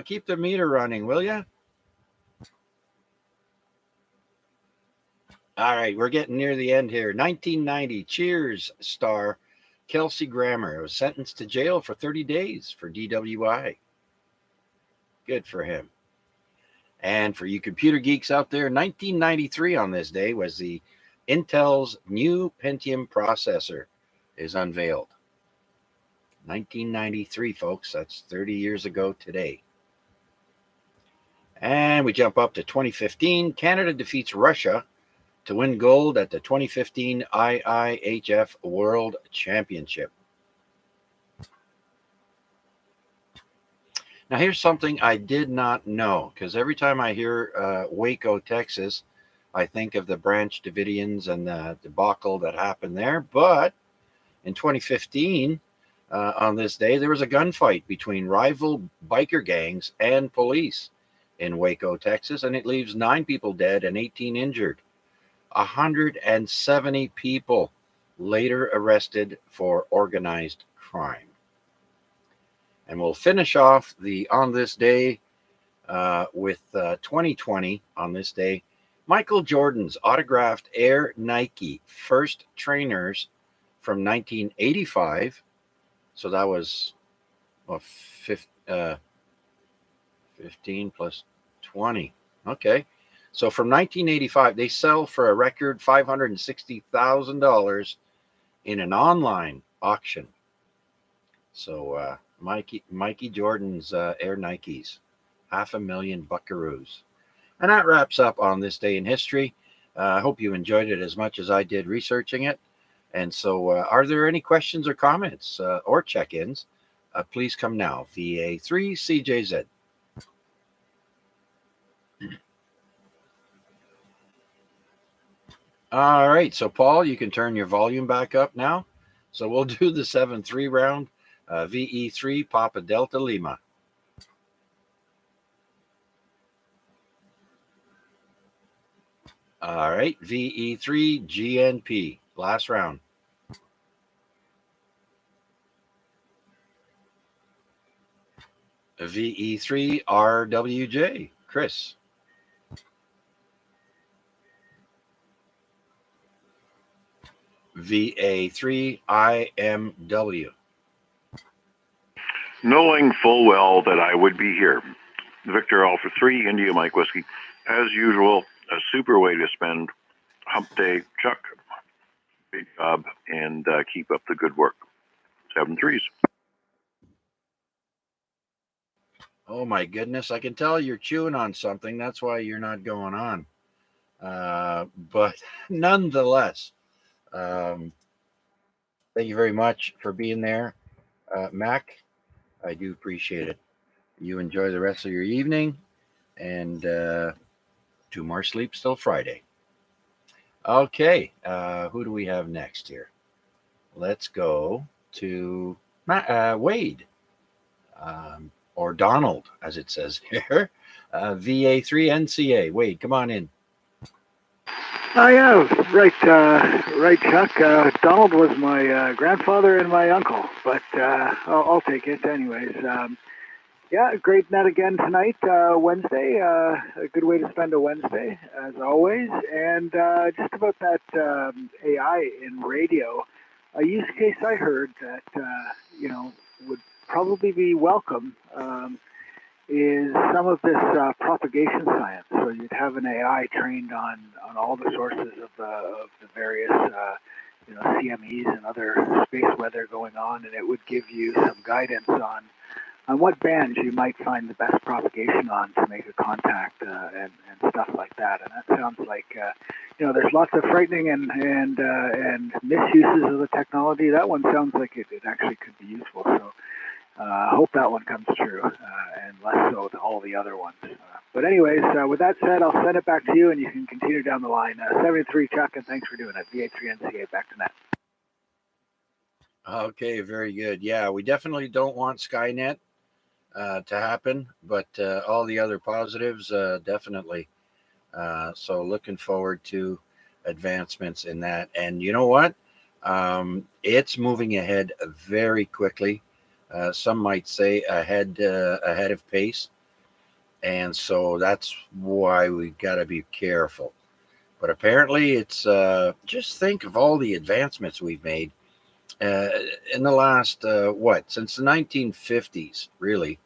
Keep the meter running, will you? All right, we're getting near the end here. 1990, Cheers star Kelsey Grammer was sentenced to jail for 30 days for DWI. Good for him. And for you computer geeks out there, 1993 on this day was the Intel's new Pentium processor is unveiled. 1993, folks. That's 30 years ago today. And we jump up to 2015. Canada defeats Russia to win gold at the 2015 IIHF World Championship. Now, here's something I did not know, because every time I hear Waco, Texas, I think of the Branch Davidians and the debacle that happened there. But in 2015, on this day, there was a gunfight between rival biker gangs and police in Waco, Texas, and it leaves 9 people dead and 18 injured. 170 people later arrested for organized crime. And we'll finish off the on this day with 2020 on this day. Michael Jordan's autographed Air Nike first trainers from 1985. So that was well, 15 plus 20. Okay. So from 1985, they sell for a record $560,000 in an online auction. So Mikey Jordan's Air Nikes, $500,000 buckaroos. And that wraps up on this day in history. I hope you enjoyed it as much as I did researching it. And so, are there any questions or comments or check-ins? Please come now. VA3CJZ. All right. So, Paul, you can turn your volume back up now. So we'll do the 7-3 round. VE3 Papa Delta Lima. All right. VE3 GNP. Last round. VE3 RWJ. Chris. VA3 IMW. Knowing full well that I would be here. Victor Alpha 3, India Mike Whiskey. As usual, a super way to spend hump day. Chuck, great job, and keep up the good work. 7 3s. Oh my goodness, I can tell you're chewing on something. That's why you're not going on. But nonetheless, thank you very much for being there, Mac. I do appreciate it. You enjoy the rest of your evening, and 2 more sleeps till Friday. Okay, who do we have next here? Let's go to Wade, or Donald, as it says here. VA3NCA. Wade, come on in. Oh yeah, right, right, Chuck. Donald was my grandfather and my uncle, but I'll take it anyways. Yeah, great net again tonight, Wednesday. A good way to spend a Wednesday, as always. And just about that AI in radio, a use case I heard that would probably be welcome. Is some of this propagation science. So you'd have an AI trained on all the sources of the various CMEs and other space weather going on, and it would give you some guidance on what bands you might find the best propagation on to make a contact and stuff like that. And that sounds like there's lots of frightening and misuses of the technology. That one sounds like it actually could be useful. So. I hope that one comes true, and less so to all the other ones. But anyways, with that said, I'll send it back to you, and you can continue down the line. 73 Chuck, and thanks for doing it. VA3NCA, back to net. Okay, very good. Yeah, we definitely don't want Skynet to happen, but all the other positives, definitely. So looking forward to advancements in that. And you know what? It's moving ahead very quickly. Some might say ahead of pace, and so that's why we got to be careful. But apparently, it's just think of all the advancements we've made in the last since the 1950s. Really,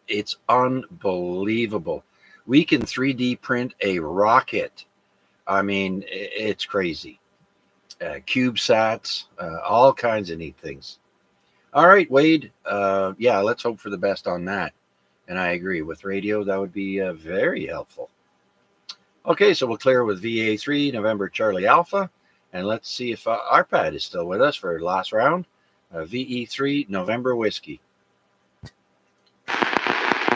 it's unbelievable. We can 3D print a rocket. I mean, it's crazy. CubeSats, all kinds of neat things. All right, Wade. Yeah, let's hope for the best on that. And I agree with radio. That would be very helpful. Okay, so we'll clear with VA3, November Charlie Alpha. And let's see if Arpad is still with us for last round. VE3, November Whiskey.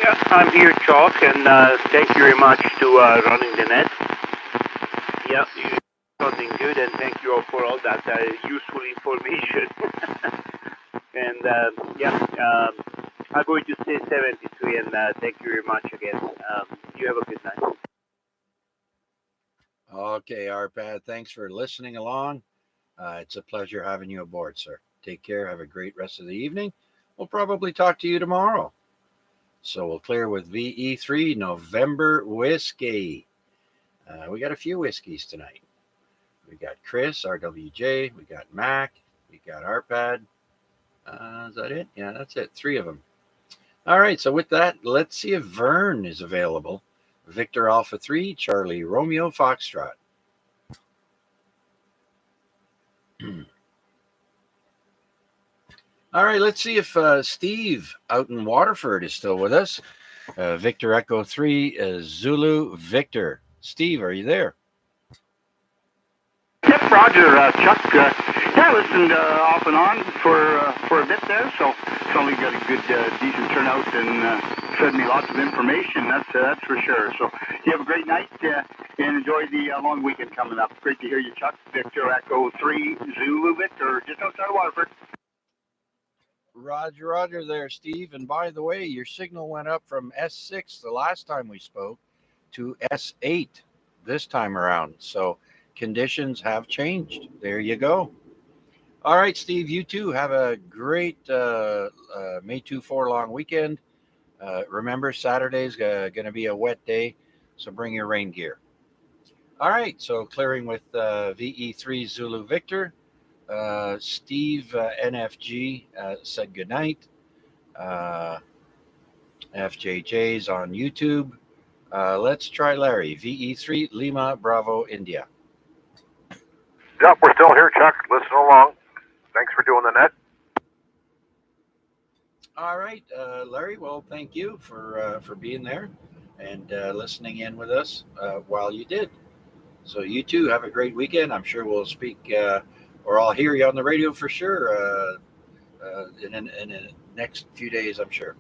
Yeah, I'm here, Chuck, and thank you very much to running the net. Yeah, you're something good, and thank you all for all that useful information. And I'm going to say 73, and thank you very much again. You have a good night. Okay, Arpad, thanks for listening along. It's a pleasure having you aboard, sir. Take care. Have a great rest of the evening. We'll probably talk to you tomorrow. So we'll clear with VE3 November Whiskey. We got a few whiskeys tonight. We got Chris, RWJ, we got Mac, we got Arpad. Is that it? Yeah, that's it. 3 of them. All right, so with that, let's see if Vern is available. Victor Alpha 3, Charlie Romeo Foxtrot. All right, let's see if Steve out in Waterford is still with us. Victor Echo 3, Zulu Victor. Steve, are you there? Yep, Roger, Chuck. I listened off and on for a bit there, so certainly got a good, decent turnout and fed me lots of information. That's for sure. So you have a great night and enjoy the long weekend coming up. Great to hear you, Chuck. Victor Echo 3 Zulu Victor, just outside of Waterford. Roger there, Steve. And by the way, your signal went up from S6 the last time we spoke to S8 this time around. So conditions have changed. There you go. All right, Steve, you too have a great May 2-4 long weekend. Remember, Saturday's going to be a wet day, so bring your rain gear. All right, so clearing with VE3 Zulu Victor. Steve NFG said goodnight. FJJ's on YouTube. Let's try Larry. VE3 Lima Bravo India. Yep, we're still here, Chuck. Listen along. Thanks for doing the net. All right, Larry. Well, thank you for being there and listening in with us while you did. So you too have a great weekend. I'm sure we'll speak or I'll hear you on the radio for sure in the next few days, I'm sure.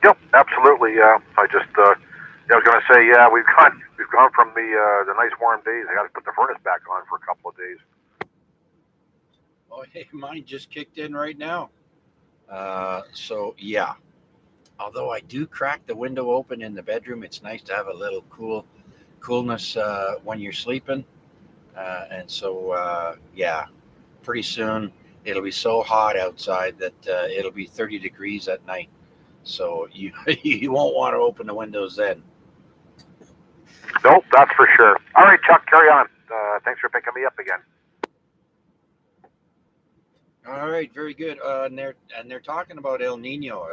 Yep, absolutely. I was going to say, we've gone from the nice warm days. I got to put the furnace back on for a couple of days. Oh, hey, mine just kicked in right now. So yeah, although I do crack the window open in the bedroom, it's nice to have a little coolness when you're sleeping. And so yeah, pretty soon it'll be so hot outside that it'll be 30 degrees at night. So you you won't want to open the windows then. Nope, that's for sure. All right, Chuck, carry on. Thanks for picking me up again. All right, very good. And they're talking about El Nino,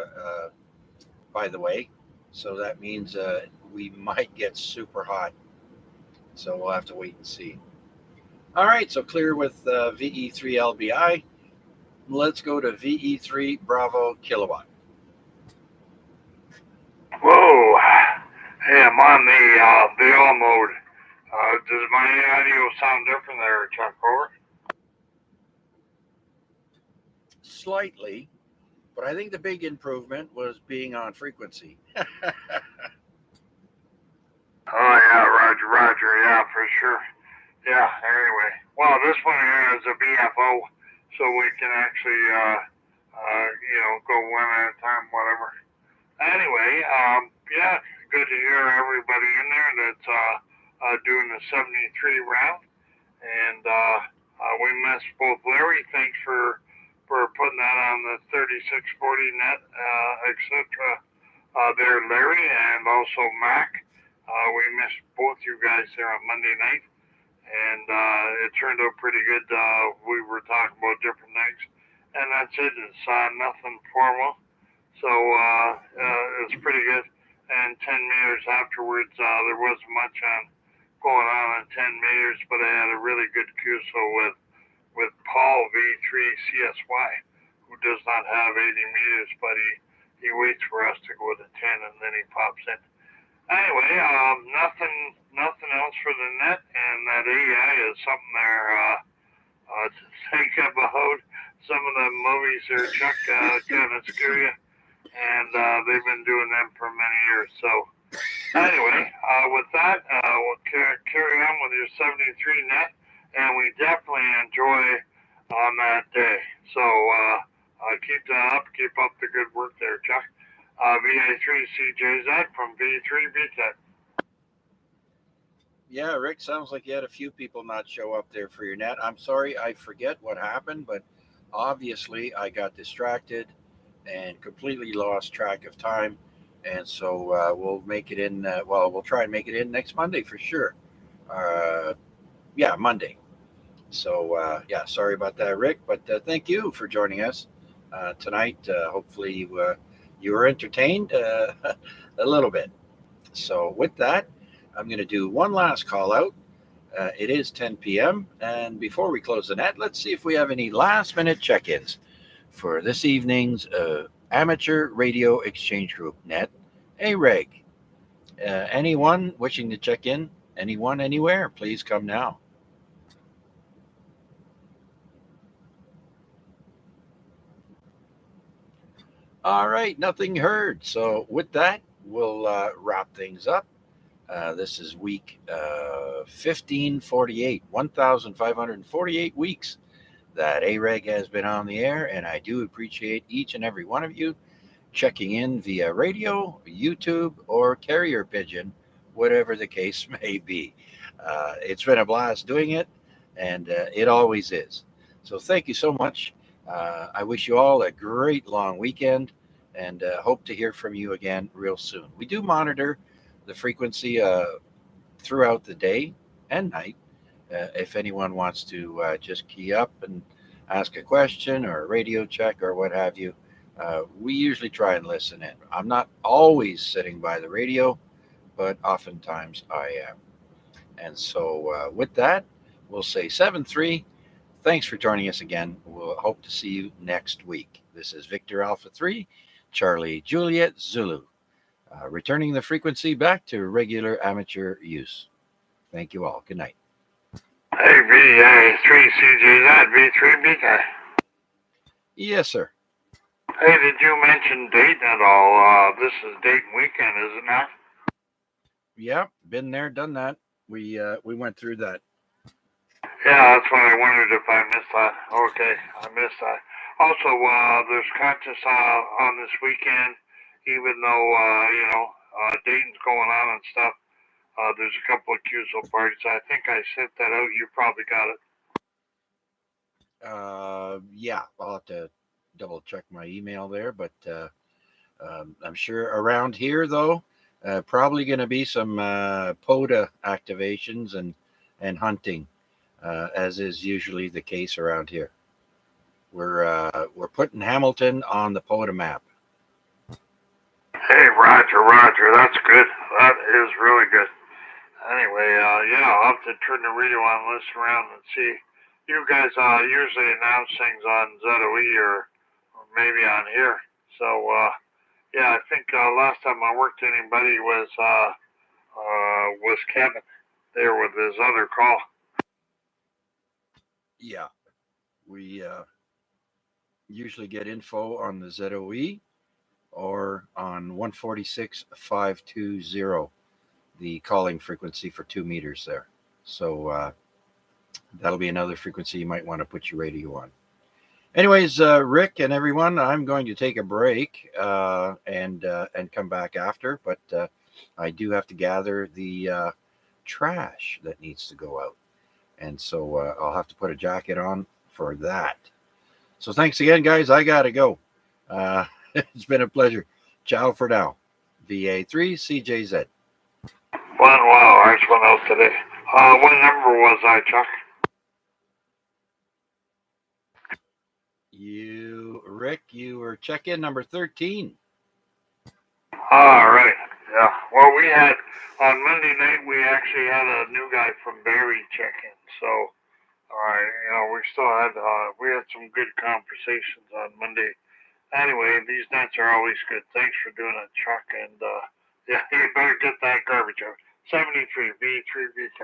by the way. So that means we might get super hot. So we'll have to wait and see. All right, so clear with VE3 LBI. Let's go to VE3 Bravo Kilowatt. Whoa. Hey, I'm on the all mode. Does my audio sound different there, Chuck? Over? Slightly, but I think the big improvement was being on frequency. Oh, yeah, Roger, yeah, for sure. Yeah, anyway. Well, this one here is a BFO, so we can actually, go one at a time, whatever. Anyway, yeah, good to hear everybody in there that's doing the 73 round. And we missed both Larry. Thanks for putting that on the 3640 net, etc. There, Larry, and also Mac. We missed both you guys there on Monday night, and it turned out pretty good. We were talking about different things, and that's it. It's nothing formal, so it's pretty good. And 10 meters afterwards, there wasn't much going on 10 meters, but I had a really good QSO with Paul V3 CSY, who does not have 80 meters, but he waits for us to go to 10 and then he pops in. Anyway, nothing else for the net, and that AI is something there to think about. Some of the movies there, Chuck, kind of scare you. and they've been doing them for many years. So anyway, with that, we'll carry on with your 73 net, and we definitely enjoy on that day. So keep that up. Keep up the good work there, Chuck. VA3 CJZ from V3 BTEC. Yeah, Rick, sounds like you had a few people not show up there for your net. I'm sorry, I forget what happened, but obviously I got distracted and completely lost track of time. And so we'll make it in, we'll try and make it in next Monday for sure. Uh, yeah, Monday. So, yeah, sorry about that, Rick, but thank you for joining us tonight. Hopefully, you were entertained a little bit. So, with that, I'm going to do one last call out. It is 10 p.m. And before we close the net, let's see if we have any last minute check ins for this evening's Amateur Radio Exchange Group net, AREG. Anyone wishing to check in? Anyone, anywhere? Please come now. All right, nothing heard. So, with that, we'll wrap things up. This is week 1548, 1,548 weeks that AREG has been on the air, and I do appreciate each and every one of you checking in via radio, YouTube, or carrier pigeon, whatever the case may be. It's been a blast doing it, and it always is. So thank you so much. I wish you all a great long weekend and hope to hear from you again real soon. We do monitor the frequency throughout the day and night. If anyone wants to just key up and ask a question or a radio check or what have you, we usually try and listen in. I'm not always sitting by the radio, but oftentimes I am. And so, with that, we'll say 7-3. Thanks for joining us again. We'll hope to see you next week. This is Victor Alpha 3, Charlie Juliet Zulu, returning the frequency back to regular amateur use. Thank you all. Good night. Hey, VA3 CJZ, V3 BTEC. Yes, sir. Hey, did you mention Dayton at all? This is Dayton weekend, is it not? Yeah, been there, done that. We went through that. Yeah, that's why I wondered if I missed that. Okay, I missed that. Also, there's contests on this weekend, even though, Dayton's going on and stuff. There's a couple of QSO parties. I think I sent that out. You probably got it. Yeah, I'll have to double check my email there, but I'm sure around here, though, probably going to be some POTA activations and hunting, as is usually the case around here. We're putting Hamilton on the POTA map. Hey, Roger, that's good. That is really good. Anyway, I'll have to turn the radio on, listen around, and see. You guys usually announce things on ZOE or maybe on here. So, I think last time I worked anybody was Kevin there with his other call. Yeah, we usually get info on the ZOE or on 146.520, the calling frequency for 2 meters there. So that'll be another frequency you might want to put your radio on. Anyways, Rick and everyone, I'm going to take a break and come back after, but I do have to gather the trash that needs to go out. And so I'll have to put a jacket on for that. So thanks again, guys. I got to go. It's been a pleasure. Ciao for now. VA3 CJZ. Wow, I just went out today. What number was I, Chuck? Rick, you were check-in number 13. All right. Yeah. Well, we had, on Monday night, we actually had a new guy from Barrie check in. So, we still had, we had some good conversations on Monday. Anyway, these nights are always good. Thanks for doing it, Chuck. And, you better get that garbage out. 73 V3 VK.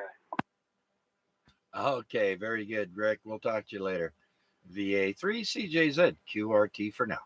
Okay, very good, Rick. We'll talk to you later. VA3 CJZ QRT for now.